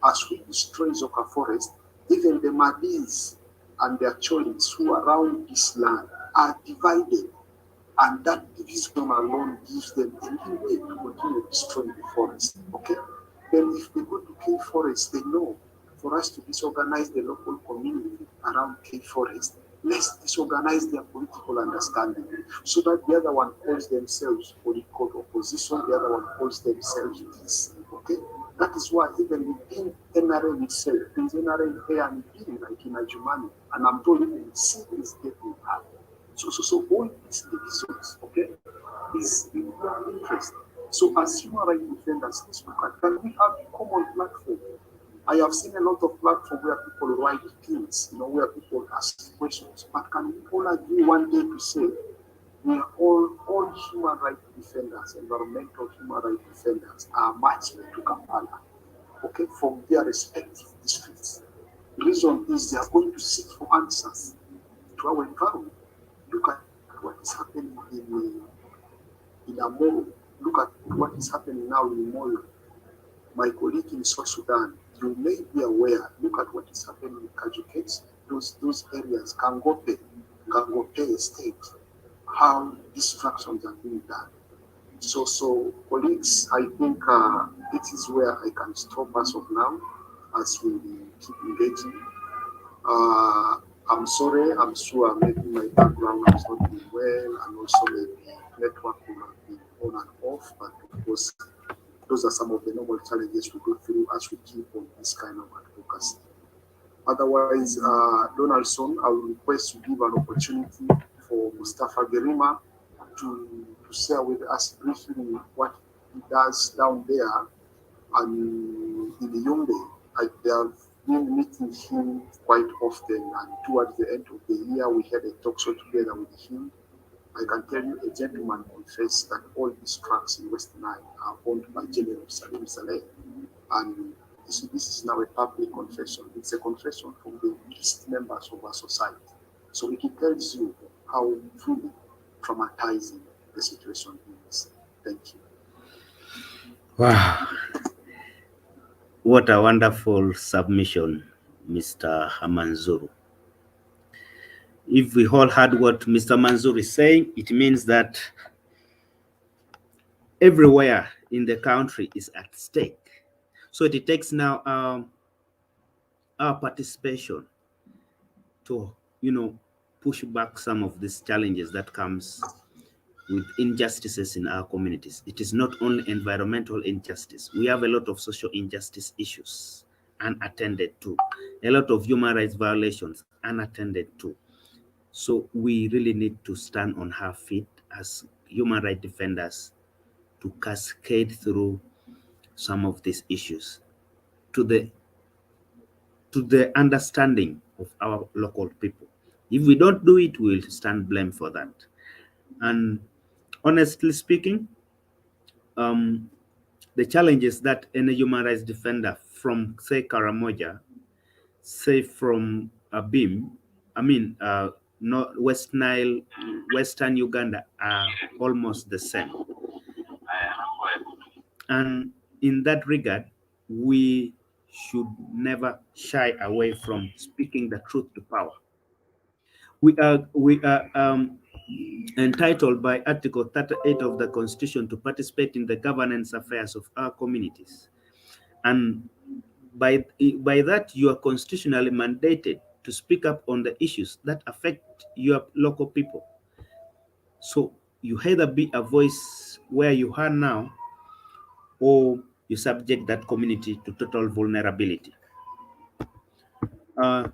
as we destroy Zoka Forest, even the Madis and their Cholis who are around this land are divided. And that division alone gives them a leeway to continue destroying the forest. Okay? Then if they go to K Forest, they know for us to disorganize the local community around K Forest, let's disorganize their political understanding, so that the other one calls themselves political opposition, the other one calls themselves peace. Okay? That is why even within NRM itself, there's NRM A and B, like in Ajumani, and I'm told even C is getting hard. So all these divisions, okay, is in our interest. So as human rights defenders, can we have a common platform? I have seen a lot of platforms where people write things, where people ask questions. But can we all agree one day to say we are all human rights defenders, environmental human rights defenders are marching to Kampala, okay, from their respective districts. The reason is they are going to seek for answers. to our environment. Look at what is happening in Amoro. Look at what is happening now in Moyo. My colleague in South Sudan, you may be aware, look at what is happening in Kajuket, those areas, Kangope Estate, how distractions are being done. So colleagues, I think it is where I can stop as of now as we keep engaging. I'm sorry, I'm sure maybe my background has not been well, and also maybe network will have been on and off, but of course, those are some of the normal challenges we go through as we keep on this kind of advocacy. Otherwise, Donaldson, I will request to give an opportunity for Mustafa Gerima to share with us briefly what he does down there and in the Yumbe. They have been meeting him quite often, and towards the end of the year, we had a talk show together with him. I can tell you, a gentleman confessed that all these trucks in West Nile are owned by General Salim Saleh. And this is now a public confession. It's a confession from the least members of our society. So it tells you how truly traumatizing the situation is. Thank you. Wow. What a wonderful submission, Mr. Manzuru. If we all heard what Mr. Manzuru is saying, it means that everywhere in the country is at stake. So it takes now our participation to, push back some of these challenges that comes with injustices in our communities. It is not only environmental injustice. We have a lot of social injustice issues unattended to, a lot of human rights violations unattended to. So we really need to stand on our feet as human rights defenders to cascade through some of these issues to the understanding of our local people. If we don't do it, we'll stand blamed for that. And honestly speaking, the challenges that any human rights defender from, say, Karamoja, say from Abim, West Nile, Western Uganda are almost the same. And in that regard, we should never shy away from speaking the truth to power. We are entitled by Article 38 of the Constitution to participate in the governance affairs of our communities. And by that, you are constitutionally mandated to speak up on the issues that affect your local people. So you either be a voice where you are now, or you subject that community to total vulnerability.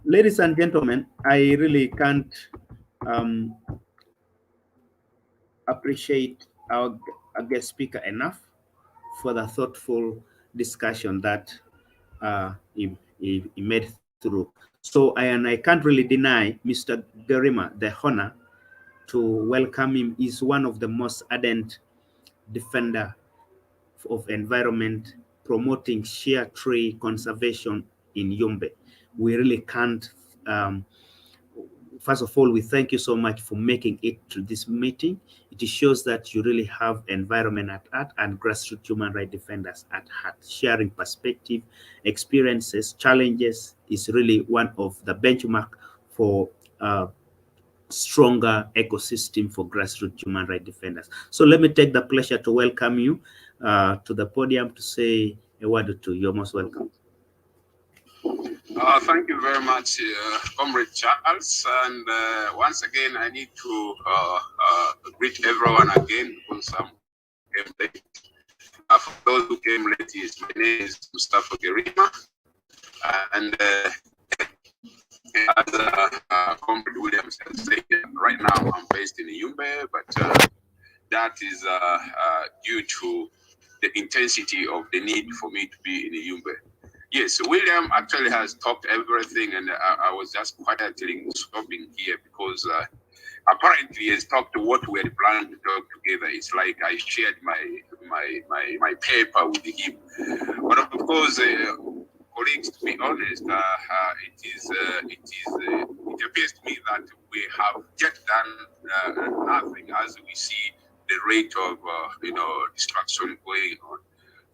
Ladies and gentlemen, I really can't appreciate our guest speaker enough for the thoughtful discussion that he made through. So I can't really deny Mr. Gerima the honor to welcome him. He's one of the most ardent defender of environment, promoting shea tree conservation in Yumbe. We really can't, first of all, we thank you so much for making it to this meeting. It shows that you really have environment at heart and grassroots human rights defenders at heart. Sharing perspective, experiences, challenges is really one of the benchmark for stronger ecosystem for grassroots human rights defenders. So let me take the pleasure to welcome you to the podium to say a word or two. You're most welcome. Thank you very much, Comrade Charles. And once again, I need to greet everyone again because some came late. For those who came late, my name is Mustafa Gerima. And as Comrade Williams has said, right now I'm based in Yumbe, but that is due to the intensity of the need for me to be in Yumbe. Yes, William actually has talked everything, and I was just quietly stopping here because apparently he has talked to what we had planned to talk together. It's like I shared my paper with him. But of course, colleagues, to be honest, it is it appears to me that we have yet done nothing, as we see the rate of destruction going on.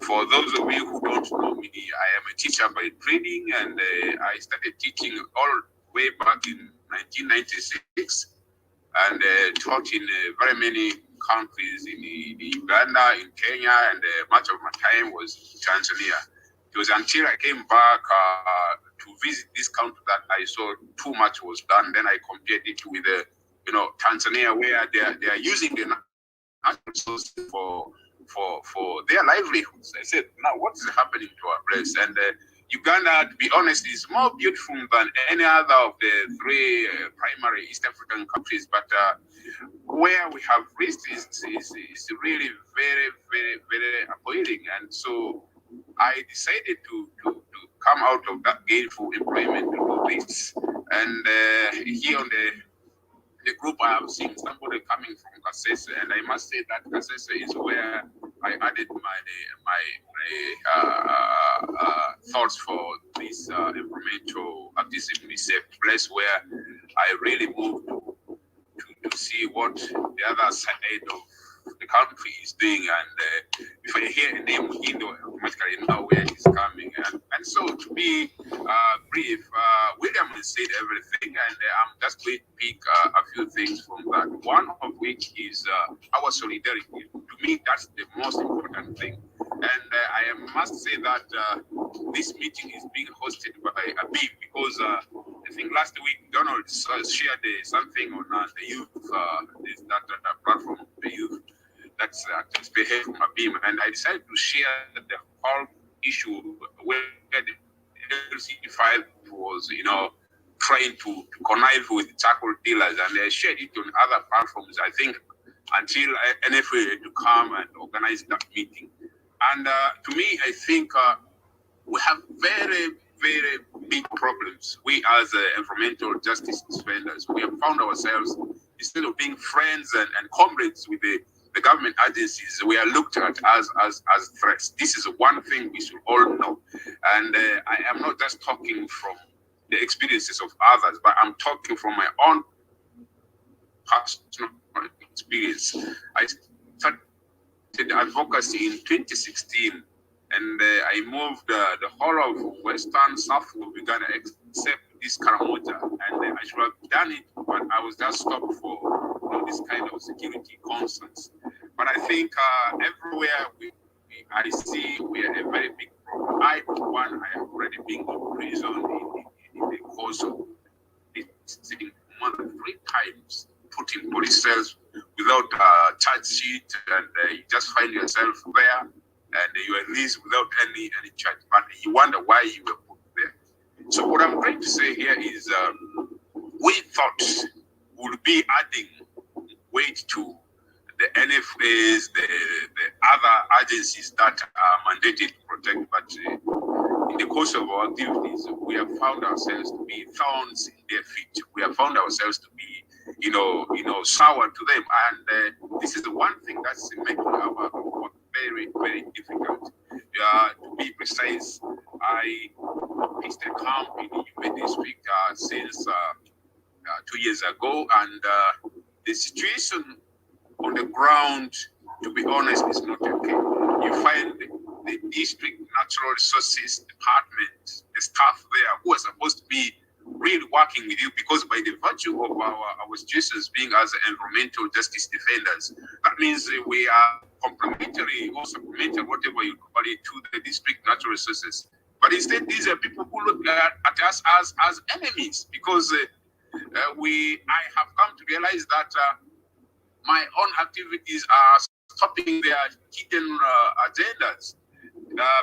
For those of you who don't know me, I am a teacher by training, and I started teaching all the way back in 1996, and taught in very many countries in Uganda, in Kenya, and much of my time was in Tanzania. It was until I came back to visit this country that I saw too much was done. Then I compared it with Tanzania, where they are using the natural resources for their livelihoods. I said, now what is happening to our place? And Uganda, to be honest, is more beautiful than any other of the three primary East African countries. But where we have reached is really very, very, very appealing. And so I decided to come out of that gainful employment to do this. And here on the group, I have seen somebody coming from Kasese, and I must say that Kasese is where I added my thoughts for this environmental activism. It's a place where I really moved to see what the other side of the country is doing, and if I hear a name, you know, automatically know where it's coming. And so, to be brief, William has said everything, and I'm just going to pick a few things from that. One of which is our solidarity. To me, that's the most important thing. And I must say that this meeting is being hosted by Abim, because I think last week Donald shared something on the youth, that platform, the youth, that's spearhead from Abim, and I decided to share the whole issue where the LC5 was, trying to connive with charcoal dealers, and they shared it on other platforms, I think, until NFA to come and organize that meeting. And to me, I think we have very, very big problems. We as environmental justice defenders, we have found ourselves, instead of being friends and comrades with the government agencies, we are looked at as threats. This is one thing we should all know. And I am not just talking from the experiences of others, but I'm talking from my own personal experience. I started advocacy in 2016, and I moved the whole of Western South of Uganda except this Karamoja, and I should have done it, but I was just stopped for this kind of security concerns. But I think everywhere I see we are a very big problem. I, for one, I have already been in prison in the course of sitting more than 3 times, put in police cells without a charge sheet, and you just find yourself there, and you are released without any charge. But you wonder why you were put there. So what I'm trying to say here is we thought would be adding weight to the NFAs, the other agencies that are mandated to protect, but in the course of our activities, we have found ourselves to be thorns in their feet. We have found ourselves to be, sour to them, and this is the one thing that's making our work very, very difficult. To be precise, I pitched a camp in the Abim District since 2 years ago, and the situation on the ground, to be honest, is not okay. You find the district natural resources department, the staff there who are supposed to be really working with you, because by the virtue of our situations being as environmental justice defenders, that means we are complementary or supplementary, whatever you call it, to the district natural resources. But instead, these are people who look at us as enemies, because I have come to realize that my own activities are stopping their hidden agendas.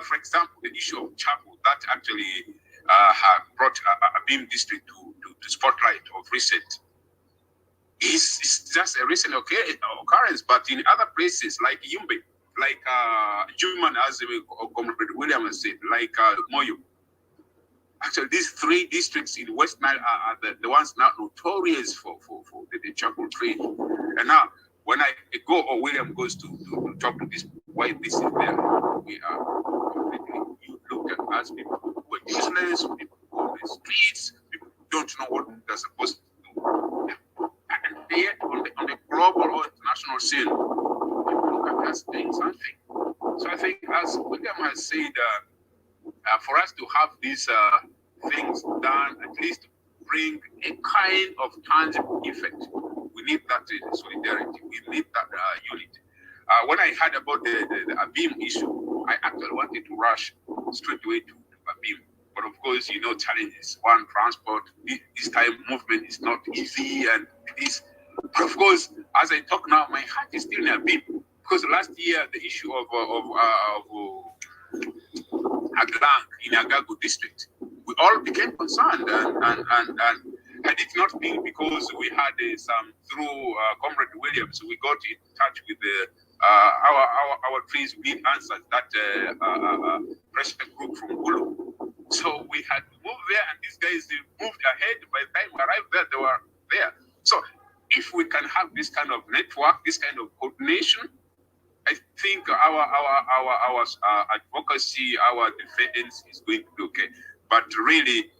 For example, the issue of chapel that actually have brought Abim District to spotlight of recent. It's just a recent occurrence, but in other places like Yumbe, like Juman, as Comrade William has said, like Moyo. Actually, these 3 districts in West Nile are the ones now notorious for the chapel trade. And now, when I go, or William goes to talk to this, why this is there, we are completely, you look at us, people who are useless, people who are on the streets, people who don't know what they're supposed William has said for us to have these things done, at least bring a kind of tangible effect. We need that solidarity. We need that unity. When I heard about the Abim issue, I actually wanted to rush straight away to Abim. But of course, you know, challenges. One, transport. This time movement is not easy, and it is. But of course, as I talk now, my heart is still in Abim, because last year the issue of Aglang in Agago district, we all became concerned, and had it not been because we had some through Comrade Williams, we got in touch with our trees lead answers that pressure group from Gulu. So we had to move there, and these guys moved ahead. By the time we arrived there, they were there. So if we can have this kind of network, this kind of coordination, I think our advocacy, our defense is going to be okay. But really,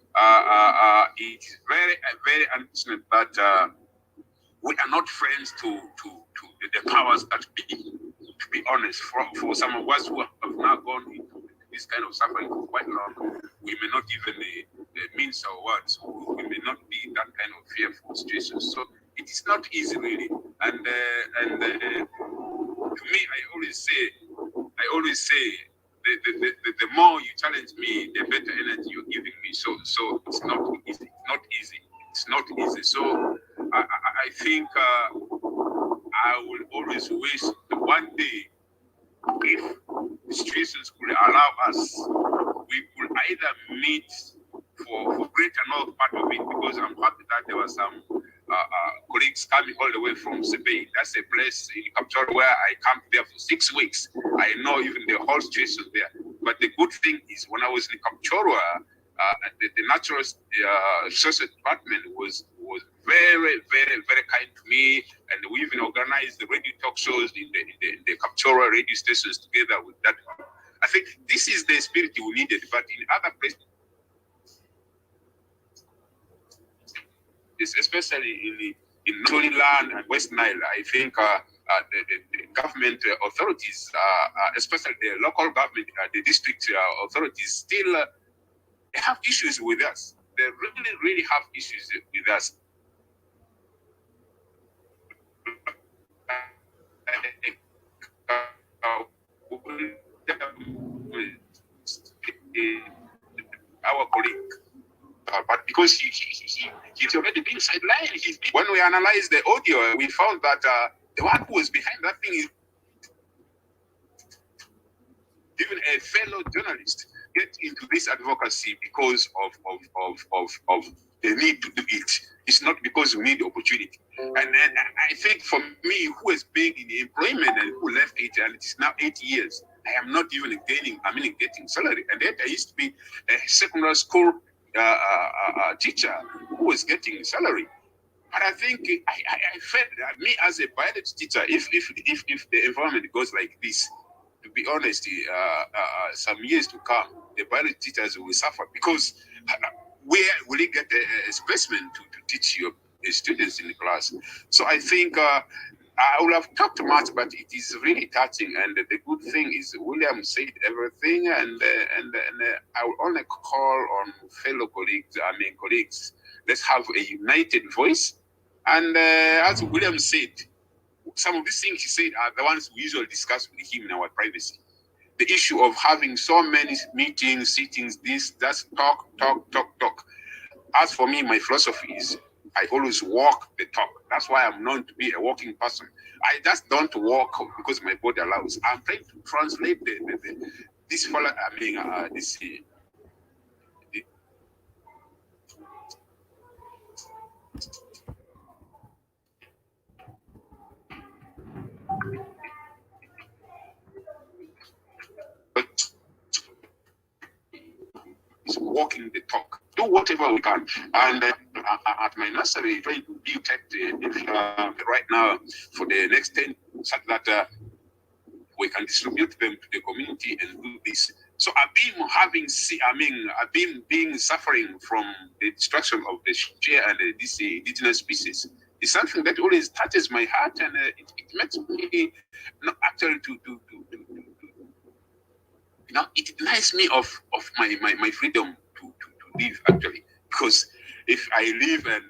it's very unfortunate that we are not friends to the powers that be. To be honest, for some of us who have now gone into this kind of suffering for quite long, we may not even mince our words. We may not be in that kind of fearful situation. So it is not easy, really. And to me, I always say, the more you challenge me, the better energy you're giving me. So it's not easy. It's not easy. So I think I will always wish that one day, if the situations could allow us, we could either meet for greater north part of it, because I'm happy that there were some colleagues coming all the way from Civic. That's a place in Kapchorwa where I camped there for 6 weeks. I know even the whole situation there. But the good thing is, when I was in Kapchorwa, the natural resources department was very, very, very kind to me, and we even organized the radio talk shows in the Kapchorwa radio stations together with that. I think this is the spirit we needed, but in other places, especially in Tony Land and West Nile, I think the government authorities, especially the local government, the district authorities, still have issues with us. They really, really have issues with us. Our colleague, but because he's already been sidelined. When we analyzed the audio, we found that the one who was behind that thing is even a fellow journalist get into this advocacy because of the need to do it. It's not because we need opportunity. And I think for me, who has been in employment and who left it, and it is now 8 years, I am not even getting salary. And then I used to be a secondary school teacher who was getting salary. But I think I felt that me as a biology teacher, if the environment goes like this, to be honest, some years to come, the biology teachers will suffer, because where will you get a specimen to teach your students in the class? So I think I would have talked much, but it is really touching. And the good thing is William said everything, and I will only call on fellow colleagues, let's have a united voice. And as William said, some of these things he said are the ones we usually discuss with him in our privacy. The issue of having so many meetings, sittings, that's talk. As for me, my philosophy is I always walk the talk. That's why I'm known to be a walking person. I just don't walk because my body allows. I'm trying to translate this follow. Is walking the talk. Do whatever we can. And at my nursery, trying to detect right now for the next 10, such that we can distribute them to the community and do this. So Abim being suffering from the destruction of the share and this indigenous species is something that always touches my heart, and it makes me not actually it denies me of my freedom to live, actually, because if I live and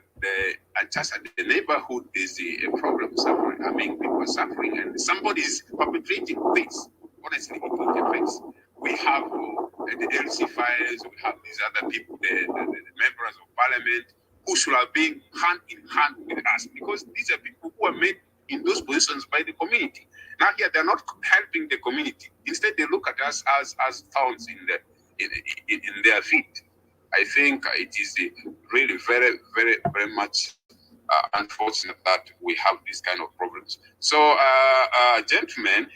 just at the neighborhood is a problem suffering, I mean, people are suffering and somebody is perpetrating this, honestly, it affects. We have the LC files, we have these other people, the members of parliament, who should have been hand in hand with us, because these are people who are made in those positions by the community. Now here they're not helping the community. Instead, they look at us as thorns in their feet. I think it is really very, very, very much unfortunate that we have these kind of problems. So, gentlemen,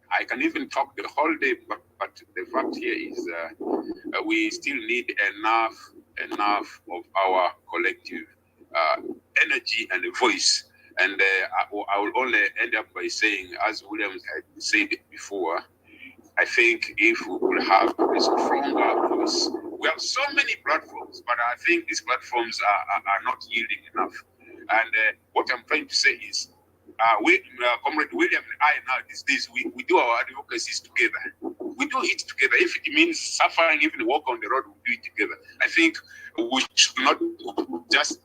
I can even talk the whole day, but the fact here is we still need enough of our collective energy and voice. And I will only end up by saying, as Williams had said before, I think if we will have a stronger voice, we have so many platforms, but I think these platforms are not yielding enough. And what I'm trying to say is, Comrade William and I now these days, we do our advocacies together. We do it together. If it means suffering, even walk on the road, we do it together. I think we should not just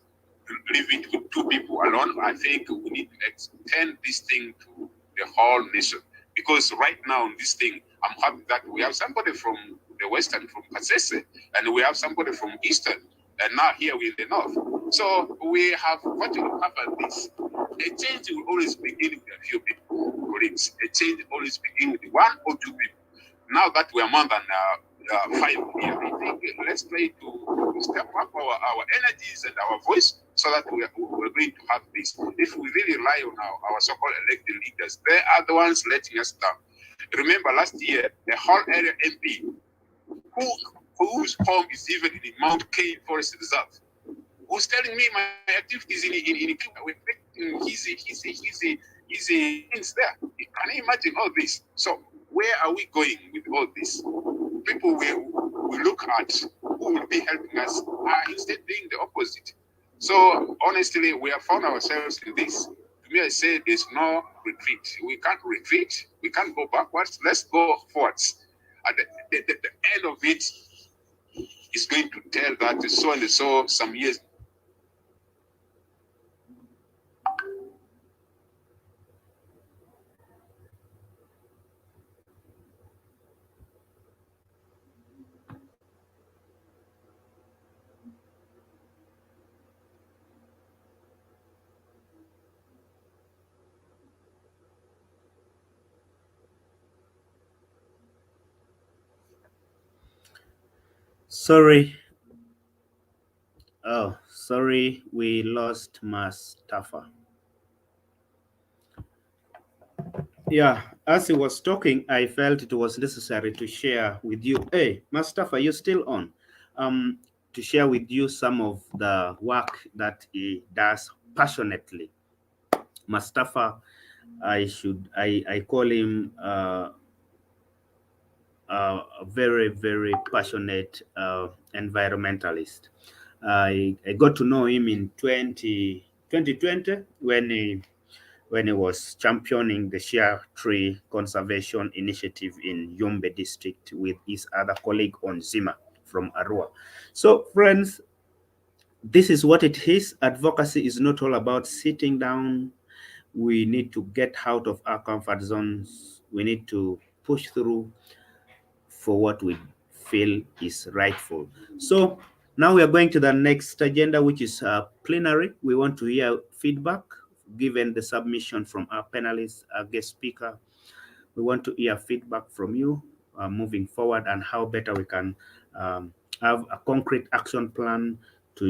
leave it with two people alone. I think we need to extend this thing to the whole nation. Because right now in this thing, I'm happy that we have somebody from the Western, from Kasese, and we have somebody from Eastern, and now here we're in the North. So we have what to cover this. A change will always begin with a few people, colleagues. A change will always begin with one or two people. Now that we are more than 5 here, I think let's try to step up our energies and our voice so that we're going to have this. If we really rely on our so-called elected leaders, they are the ones letting us down. Remember last year, the whole area MP, whose home is even in Mount Kane Forest Reserve, was telling me my activities in Cuba were affecting his things there. Can you imagine all this? So where are we going with all this? People we look at who will be helping us are instead doing the opposite. So honestly, we have found ourselves in this. To me, I say there's no retreat. We can't retreat. We can't go backwards. Let's go forwards. At the end of it is going to tell that so and so some years. Sorry. Oh, sorry, we lost Mustafa. Yeah, as he was talking, I felt it was necessary to share with you. Hey, Mustafa, you're still on. To share with you some of the work that he does passionately. Mustafa, I call him a very, very passionate environmentalist. I got to know him in 2020 when he was championing the share tree conservation initiative in Yombe district with his other colleague Onzima from Arua. So friends, this is what it is. Advocacy is not all about sitting down. We need to get out of our comfort zones. We need to push through for what we feel is rightful. So now we are going to the next agenda, which is plenary. We want to hear feedback given the submission from our panelists, our guest speaker. We want to hear feedback from you moving forward and how better we can have a concrete action plan to,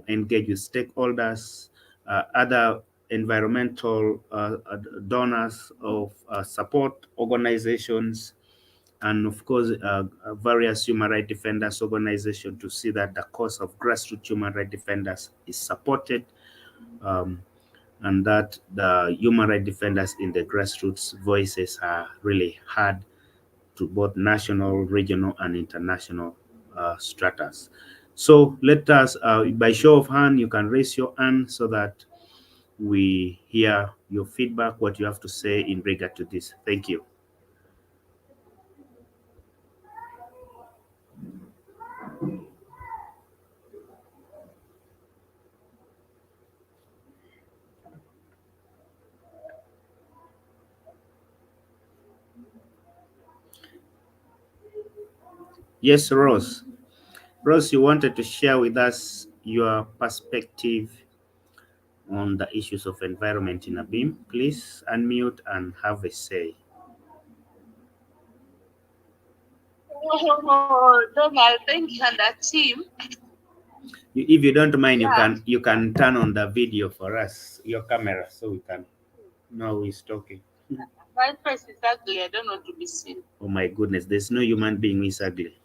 engage with stakeholders, other environmental donors of support organizations, and of course, various human rights defenders organizations to see that the cause of grassroots human rights defenders is supported, and that the human rights defenders in the grassroots voices are really heard to both national, regional, and international stratas. So let us, by show of hand, you can raise your hand so that we hear your feedback, what you have to say in regard to this. Thank you. Yes, Rose. Rose, you wanted to share with us your perspective on the issues of environment in Abim. Please unmute and have a say. Donald, thank you and the team. If you don't mind, Yeah. you can turn on the video for us, your camera, so we can know who is talking. My face is ugly. I don't want to be seen. Oh my goodness, there's no human being who is ugly.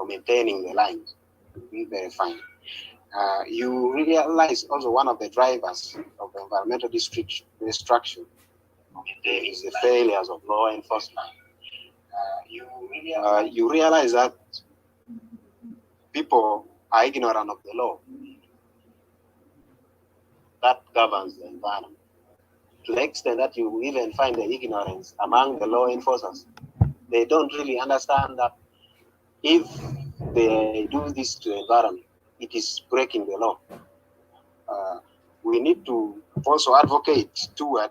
or maintaining the lines. We verify. You realize also one of the drivers of the environmental destruction is the failures of law enforcement. You realize that people are ignorant of the law that governs the environment. To the extent that you even find the ignorance among the law enforcers. They don't really understand that if they do this to the environment, it is breaking the law. We need to also advocate toward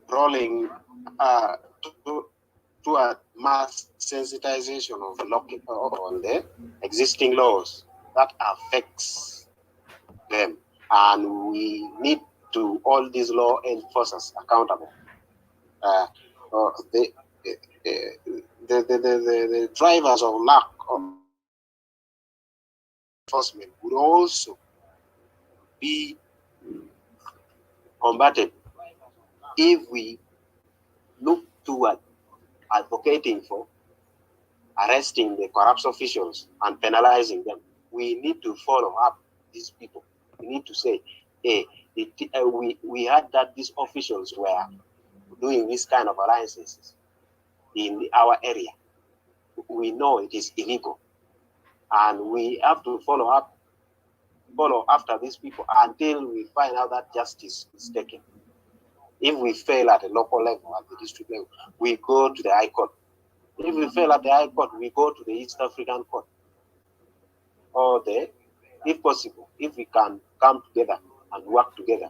rolling toward mass sensitization of on the existing laws that affects them, and we need to hold these law enforcers accountable. The drivers of lack of enforcement would also be combated if we look toward advocating for arresting the corrupt officials and penalizing them. We need to follow up these people. We need to say, hey, we heard that these officials were doing this kind of alliances in our area. We know it is illegal, and we have to follow after these people until we find out that justice is taken. If we fail at the local level, at the district level, we go to the High Court. If we fail at the High Court, we go to the East African Court. Or if possible, if we can come together and work together,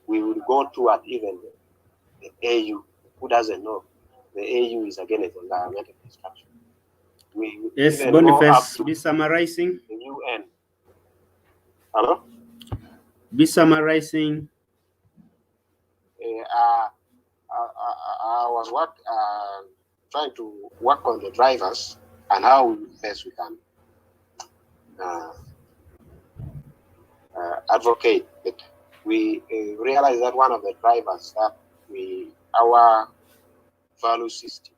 we will go toward even the AU. Who doesn't know? The AU is against environmental destruction. Yes, Boniface, be summarizing. The UN. Hello? Be summarizing. I was trying to work on the drivers and how best we can advocate it. We realize that one of the drivers that our value system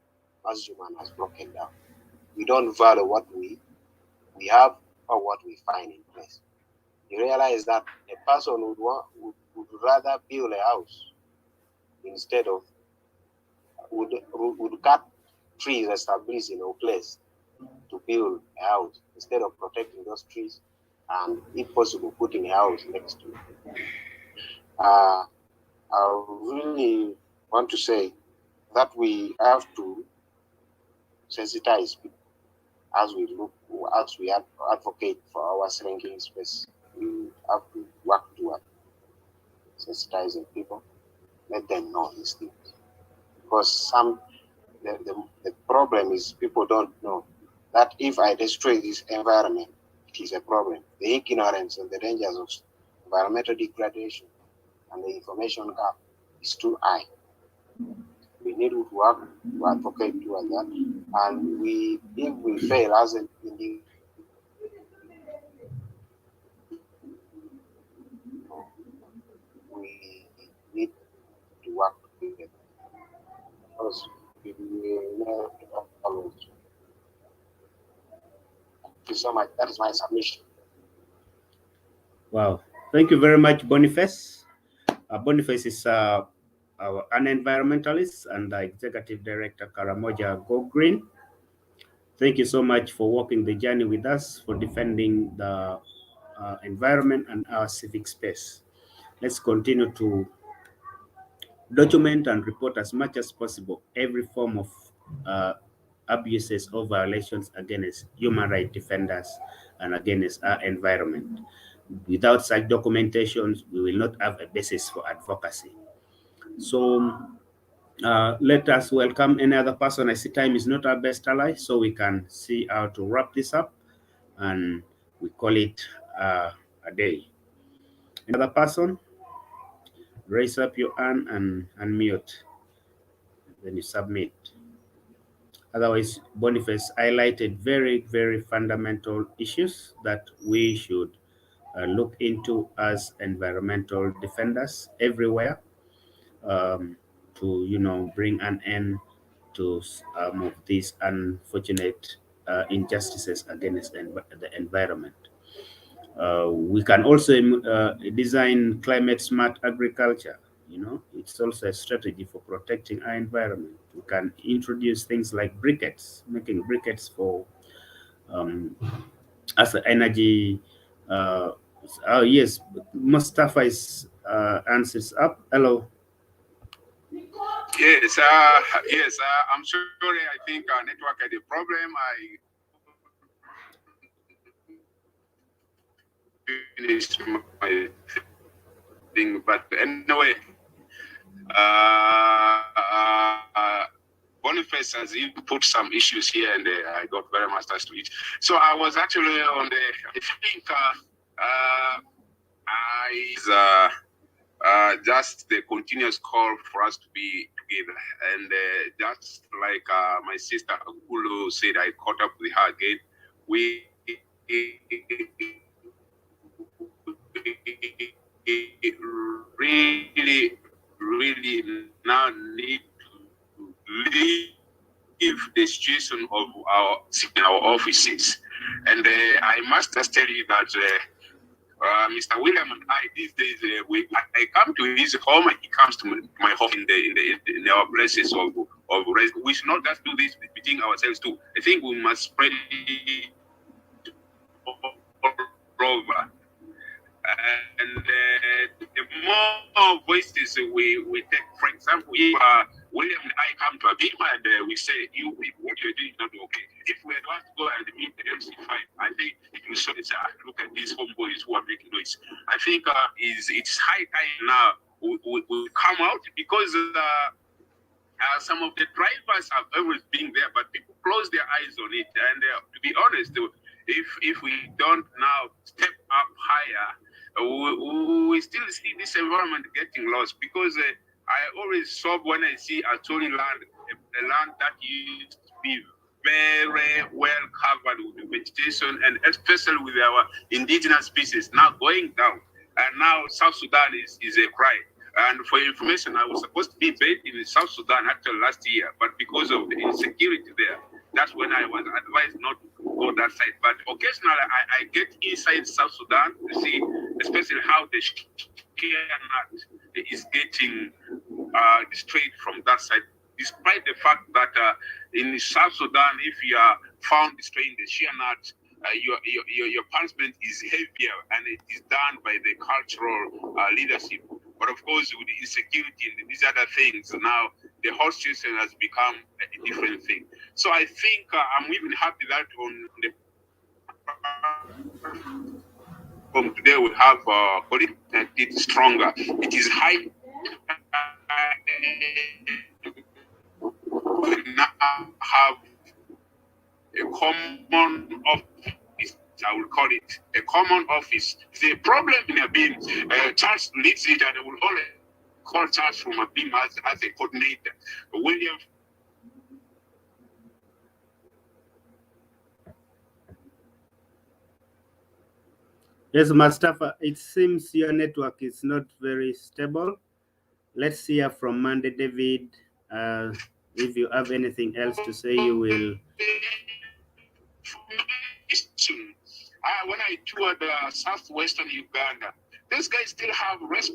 as human has broken down. We don't value what we have or what we find in place. You realize that a person would rather build a house instead of would cut trees established in a place to build a house instead of protecting those trees and, if possible, putting a house next to it. I really want to say that we have to sensitize people as we advocate for our shrinking space. We have to work toward sensitizing people, let them know these things. Because the problem is people don't know that if I destroy this environment, it is a problem. The ignorance and the dangers of environmental degradation and the information gap is too high. We need to work to advocate toward that. And if we fail as an individual, we need to work together. Because we will not always. Thank you so much. That is my submission. Wow. Thank you very much, Boniface. Boniface is an environmentalist and Executive Director, Karamoja Go Green. Thank you so much for walking the journey with us, for defending the environment and our civic space. Let's continue to document and report as much as possible every form of abuses or violations against human rights defenders and against our environment. Without such documentations, we will not have a basis for advocacy. So let us welcome any other person. I see time is not our best ally, so we can see how to wrap this up, and we call it a day. Another person, raise up your hand and unmute. Then you submit. Otherwise, Boniface highlighted very, very fundamental issues that we should look into as environmental defenders everywhere. to, bring an end to some of these unfortunate injustices against the environment. We can also design climate smart agriculture. It's also a strategy for protecting our environment. We can introduce things like briquettes, making briquettes for as an energy. Oh yes, Mustafa is answers up. Hello. Yes, I'm sorry. I think our network had a problem. I finished my thing, but anyway, Boniface has put some issues here, and I got very much attached to it. So I was actually on the. I think just the continuous call for us to be together, and just like my sister Akulu said, I caught up with her again. We really now need to leave the situation of our offices, and I must just tell you that. Mr. William and I these days, I come to his home and he comes to my home in our places of rest. We should not just do this between ourselves too. I think we must spread it all over. And the more voices we take, for example, if William and I come to Abim and we say, you people, what you're doing is not okay. If we had to go and meet the MC5, I think it will show us, look at these homeboys who are making noise. I think it's high time now we come out, because some of the drivers have always been there, but people close their eyes on it. And to be honest, if we don't now step up higher, we still see this environment getting lost, because I always sob when I see a Tory land, a land that used to be very well covered with vegetation, and especially with our indigenous species now going down. And now South Sudan is a cry. And for your information, I was supposed to be based in South Sudan actually last year, but because of the insecurity there, that's when I was advised not to go that side. But occasionally I get inside South Sudan to see, especially how the share nut is getting destroyed from that side. Despite the fact that in South Sudan, if you are found destroying the share nut, your punishment is heavier, and it is done by the cultural leadership. But of course, with the insecurity and these other things, now the whole situation has become a different thing. So I think I'm even happy that on the from today we have it stronger. It is high. We now have a common office. I will call it a common office. The problem in Abim, Charles leads it, and I will only call Charles from Abim as a coordinator. William. Yes, Mustafa, it seems your network is not very stable. Let's hear from Monday David. If you have anything else to say, you will. When I toured southwestern Uganda, these guys still have rest.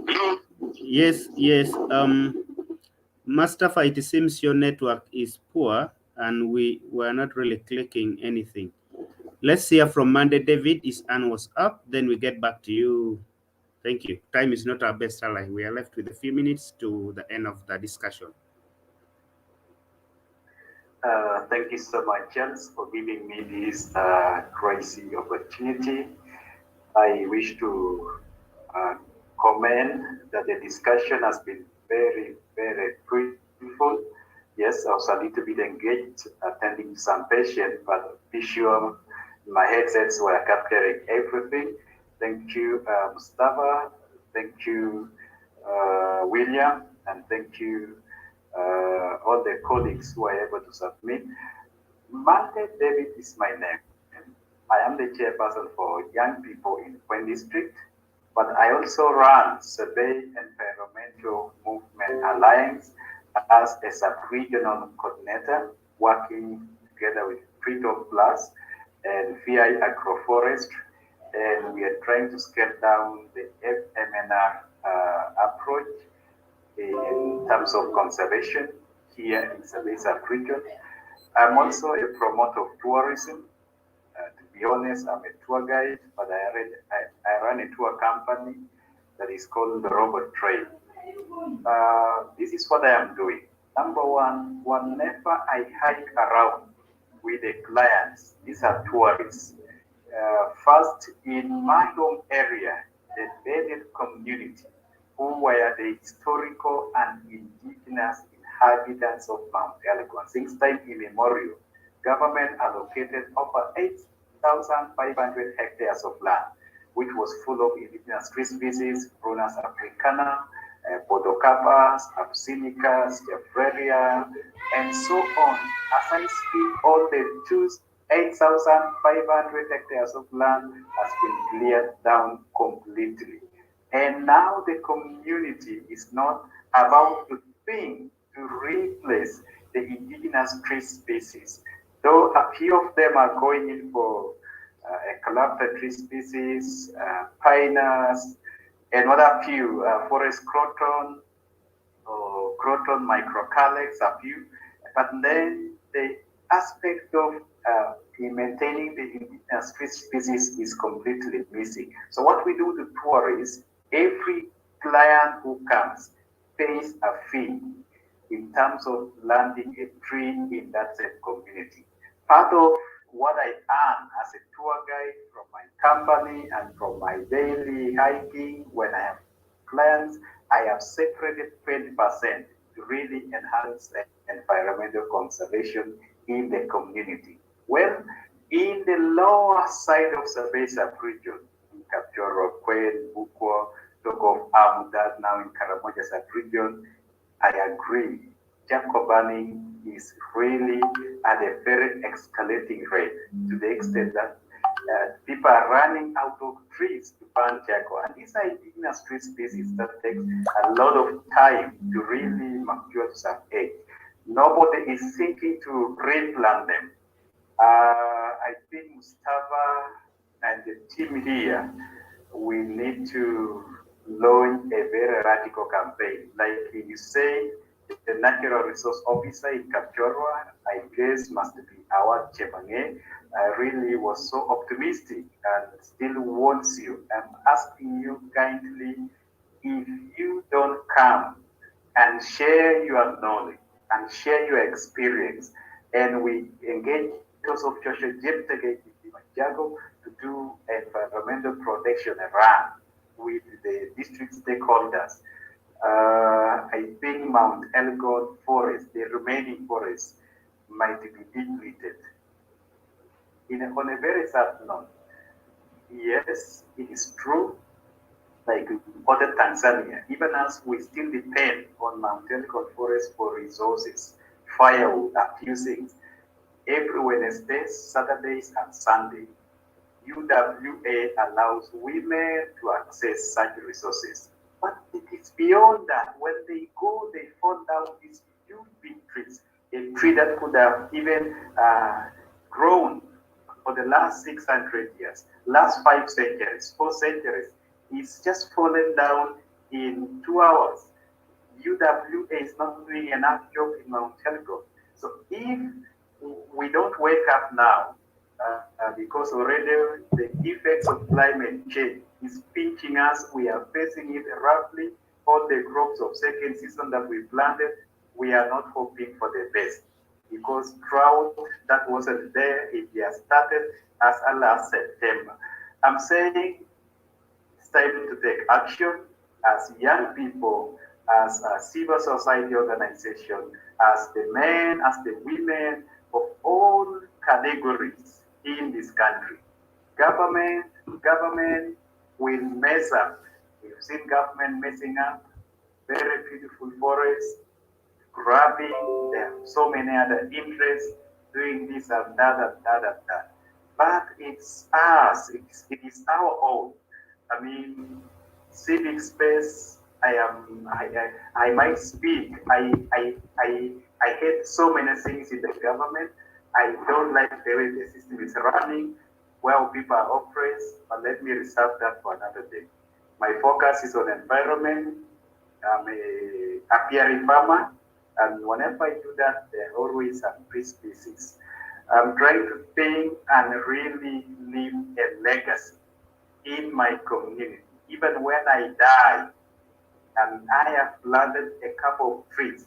Hello? Yes. Mustafa, it seems your network is poor and we were not really clicking anything. Let's hear from Monday David. His hand was up, then we get back to you. Thank you. Time is not our best ally. We are left with a few minutes to the end of the discussion. Thank you so much, James, for giving me this crazy opportunity. I wish to comment that the discussion has been very, very fruitful. Yes, I was a little bit engaged attending some patient, but visual, my headsets were capturing everything. Thank you, Mustafa. Thank you, William, and thank you, all the colleagues who are able to submit. Monday David is my name. I am the chairperson for young people in Point District, but I also run Survey Environmental Movement Alliance as a sub-regional coordinator, working together with Freedom Plus and VI Agroforest, and we are trying to scale down the FMNR approach in terms of conservation here in Sabesa region. I'm also a promoter of tourism. To be honest, I'm a tour guide, but I run a tour company that is called the Robot Trail. This is what I am doing. Number one, whenever I hike around with the clients, these are tourists. First, in my home area, the embedded community, who were the historical and indigenous inhabitants of Mount Elgon. Since time immemorial, government allocated over 8,500 hectares of land, which was full of indigenous tree species, Prunus africana, Podocarpus, Abyssinicus, Jeffreria, and so on. As I speak, all the 8,500 hectares of land has been cleared down completely. And now the community is not about to think to replace the indigenous tree species. Though a few of them are going in for eucalyptus tree species, pinus, and what a few, forest croton, or croton microcalyx, a few. But then the aspect of maintaining the indigenous tree species is completely missing. So what we do to tourists, every client who comes pays a fee in terms of landing a tree in that same community. Part of what I earn as a tour guide from my company and from my daily hiking when I have clients, I have separated 20% to really enhance environmental conservation in the community. Well, in the lower side of Sabesa region, in Kapchorwa, Kwen, Bukwa, talk of Amudat, now in Karamoja sub-region, I agree. Charcoal burning is really at a very escalating rate to the extent that people are running out of trees to burn charcoal. And these are indigenous tree species that takes a lot of time to really mature to some age. Nobody is thinking to replant them. I think Mustafa and the team here, we need to launch a very radical campaign. Like you say, the natural resource officer in Kapchorwa, I guess, must be our Chebange. I really was so optimistic and still wants you. I'm asking you kindly, if you don't come and share your knowledge and share your experience, and we engage also social Jago to do environmental protection run with the district stakeholders. I think Mount Elgon forest, the remaining forest, might be depleted. On a very sad note, yes, it is true, like other Tanzania, even as we still depend on Mount Elgon forest for resources, firewood, a few things. Every Wednesday, Saturdays, and Sunday, UWA allows women to access such resources. But it is beyond that. When they go, they fall down these huge big trees. A tree that could have even grown for the last 600 years, last 5 centuries, 4 centuries, is just fallen down in 2 hours. UWA is not doing enough job in Mount Elgon. So if we don't wake up now, because already the effects of climate change is pinching us, we are facing it roughly. All the crops of second season that we planted, we are not hoping for the best, because drought that wasn't there, it has started as early as September. I'm saying it's time to take action as young people, as a civil society organization, as the men, as the women of all categories in this country. Government will mess up. We've seen government messing up very beautiful forests, grabbing. There are so many other interests doing this and that and that and that. But it's us. It is our own. I mean, civic space, I might speak. I hate so many things in the government. I don't like the way the system is running, where people are oppressed, but let me reserve that for another day. My focus is on environment. I'm a apiary farmer, and whenever I do that, there are always some free species. I'm trying to think and really leave a legacy in my community. Even when I die, and I have planted a couple of trees,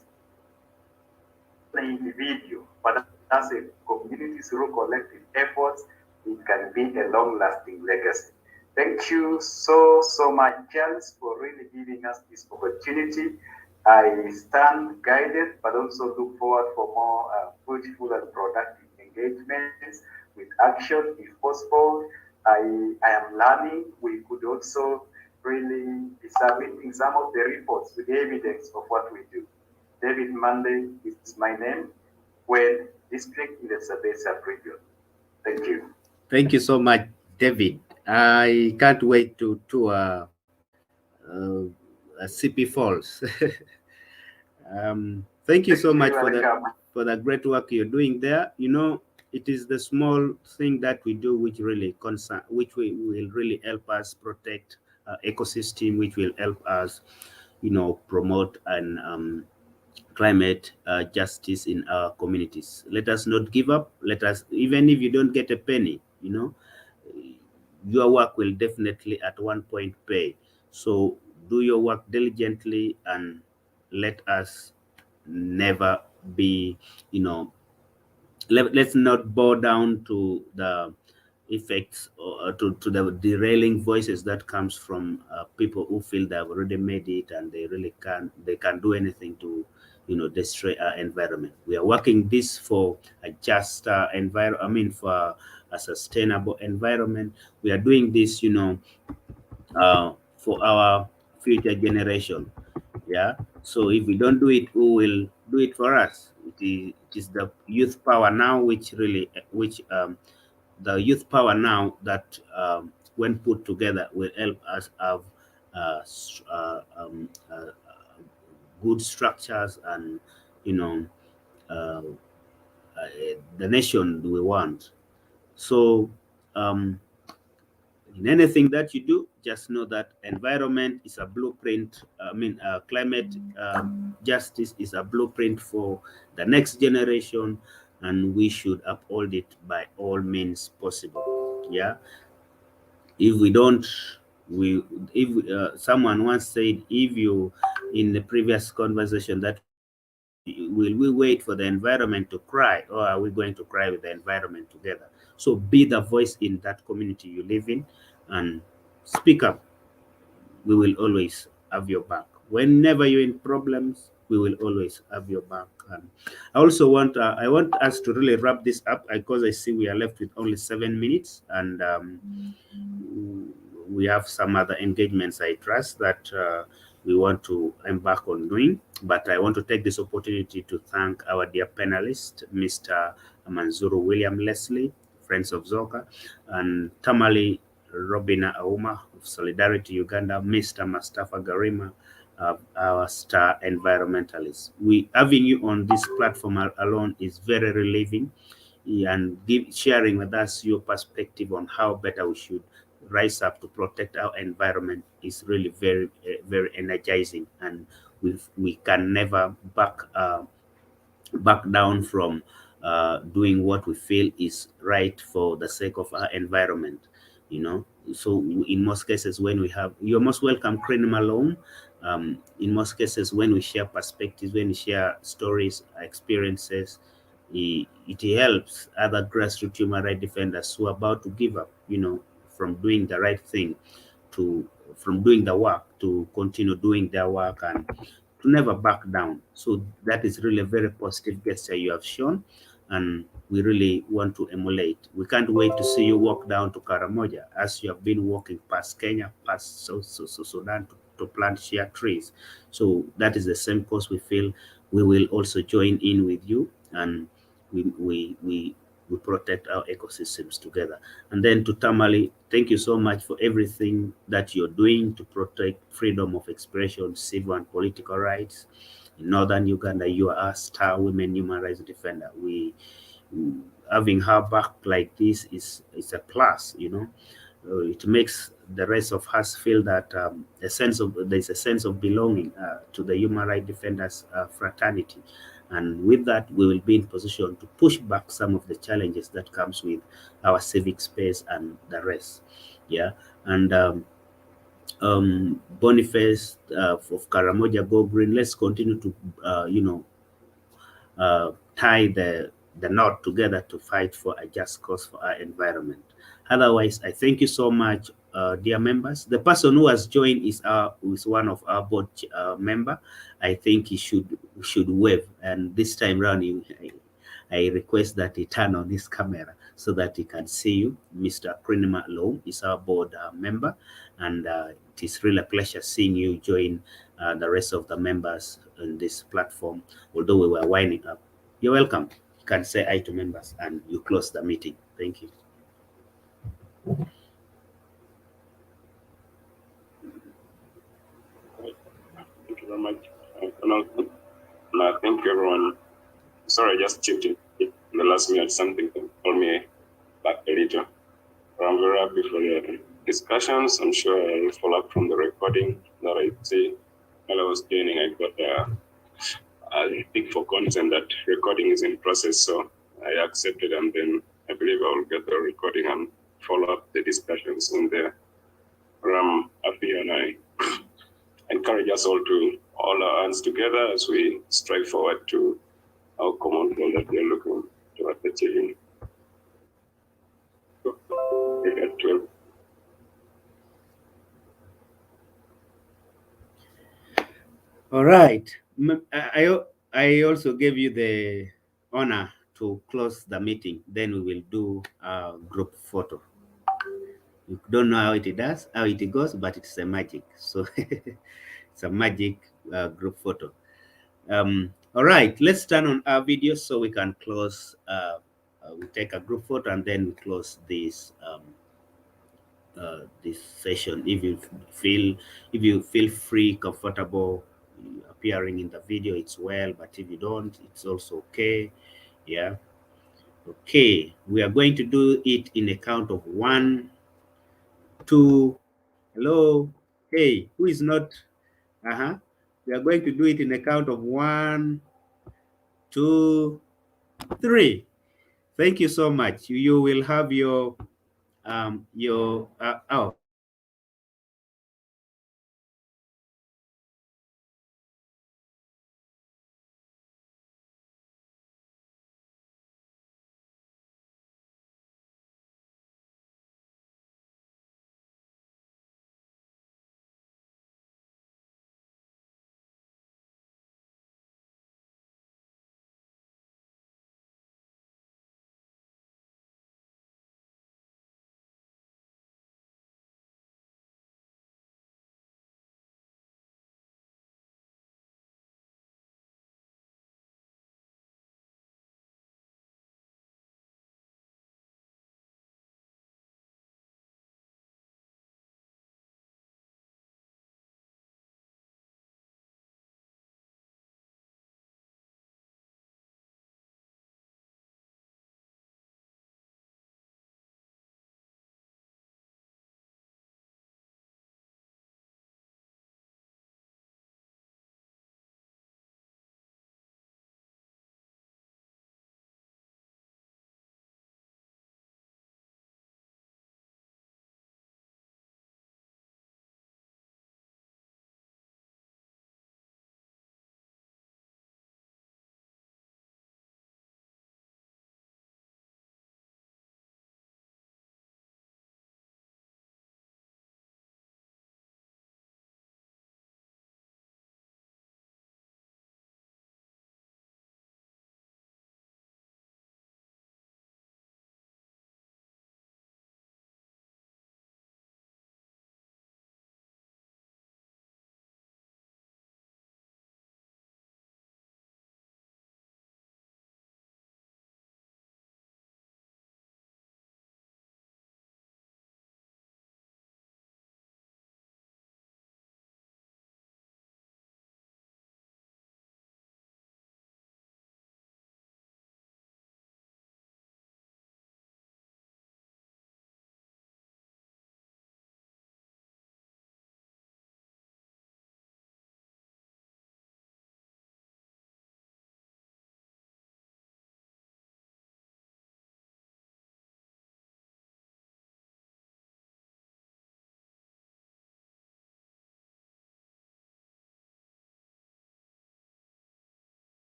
an individual, but as a community through collective efforts, it can be a long-lasting legacy. Thank you so much, Charles, for really giving us this opportunity. I stand guided, but also look forward for more fruitful and productive engagements with action if possible. I am learning. We could also really be submitting some of the reports with evidence of what we do. David Monday is my name, Wayne District in the Sabesa region. Thank you. Thank you so much, David. I can't wait to tour CP Falls. Thank you so much for the great work you're doing there. You know, it is the small thing that we do which really will really help us protect ecosystem, which will help us, you know, promote and climate justice in our communities. Let us not give up. Let us, even if you don't get a penny, you know, your work will definitely at one point pay. So do your work diligently and let us never be, you know, let's not bow down to the effects or to the derailing voices that comes from people who feel they've already made it and they can't do anything to, you know, destroy our environment. We are working this for a just environment. I mean, for a sustainable environment. We are doing this, you know, for our future generation. Yeah. So if we don't do it, who will do it for us? It is the youth power now, the youth power now that when put together will help us have good structures and, you know, the nation we want. So in anything that you do, just know that environment is a blueprint. Climate justice is a blueprint for the next generation, and we should uphold it by all means possible. Yeah. If we don't, someone once said, if you, in the previous conversation, that will we wait for the environment to cry, or are we going to cry with the environment together? So be the voice in that community you live in and speak up. We will always have your back. Whenever you're in problems, we will always have your back. And I also want I want us to really wrap this up, because I see we are left with only 7 minutes, and we have some other engagements, I trust, that we want to embark on doing. But I want to take this opportunity to thank our dear panelist, Mr. Manzuru William Leslie, Friends of Zoka, and Tamale Robina Auma of Solidarity Uganda, Mr. Mustafa Garima, our star environmentalist. Having you on this platform alone is very relieving, and sharing with us your perspective on how better we should rise up to protect our environment is really very, very energizing, and we can never back down from doing what we feel is right for the sake of our environment. You know, so in most cases, you're most welcome, Crane Malone. In most cases, when we share perspectives, when we share stories, experiences, it helps other grassroots human rights defenders who are about to give up, you know, from doing the right thing, from doing the work, to continue doing their work and to never back down. So that is really a very positive gesture you have shown, and we really want to emulate. We can't wait to see you walk down to Karamoja, as you have been walking past Kenya, past Sudan, to plant shea trees. So that is the same cause we feel we will also join in with you, and we we protect our ecosystems together. And then to Tamale, thank you so much for everything that you're doing to protect freedom of expression, civil and political rights. In northern Uganda, you are a star women human rights defender. Having her back like this is a plus, you know. It makes the rest of us feel that there's a sense of belonging to the human rights defenders fraternity, and with that we will be in position to push back some of the challenges that comes with our civic space and the rest. Yeah. And Boniface of Karamoja Go Green, let's continue to tie the knot together to fight for a just cause for our environment. Otherwise, I thank you so much, dear members. The person who has joined is one of our board member. I think he should wave, and this time round, I request that he turn on his camera so that he can see you. Mr. Krinima Low is our board member, and it is really a pleasure seeing you join the rest of the members on this platform. Although we were winding up, you're welcome. You can say hi to members, and you close the meeting. Thank you. Thank you very much. Thank you, everyone. Sorry, I just chipped in the last minute. Something told me back a little. I'm very happy for the discussions. I'm sure I'll follow up from the recording that I see. While I was joining, I got I think for consent that recording is in process, so I accepted, and then I believe I will get the recording and follow up the discussions in there. I'm happy, and I encourage us all to hold our hands together as we strive forward to our common goal that we are looking towards achieving. All right. I also gave you the honor to close the meeting. Then we will do a group photo. You don't know how it goes, but it's a magic. So it's a magic group photo. All right, let's turn on our video so we can close. We take a group photo and then we close this this session. If you feel free, comfortable appearing in the video, it's well. But if you don't, it's also okay. Yeah. Okay, we are going to do it in a count of 1, 2. Hello. Hey, who is not? We are going to do it in a count of 1, 2, 3. Thank you so much. You will have your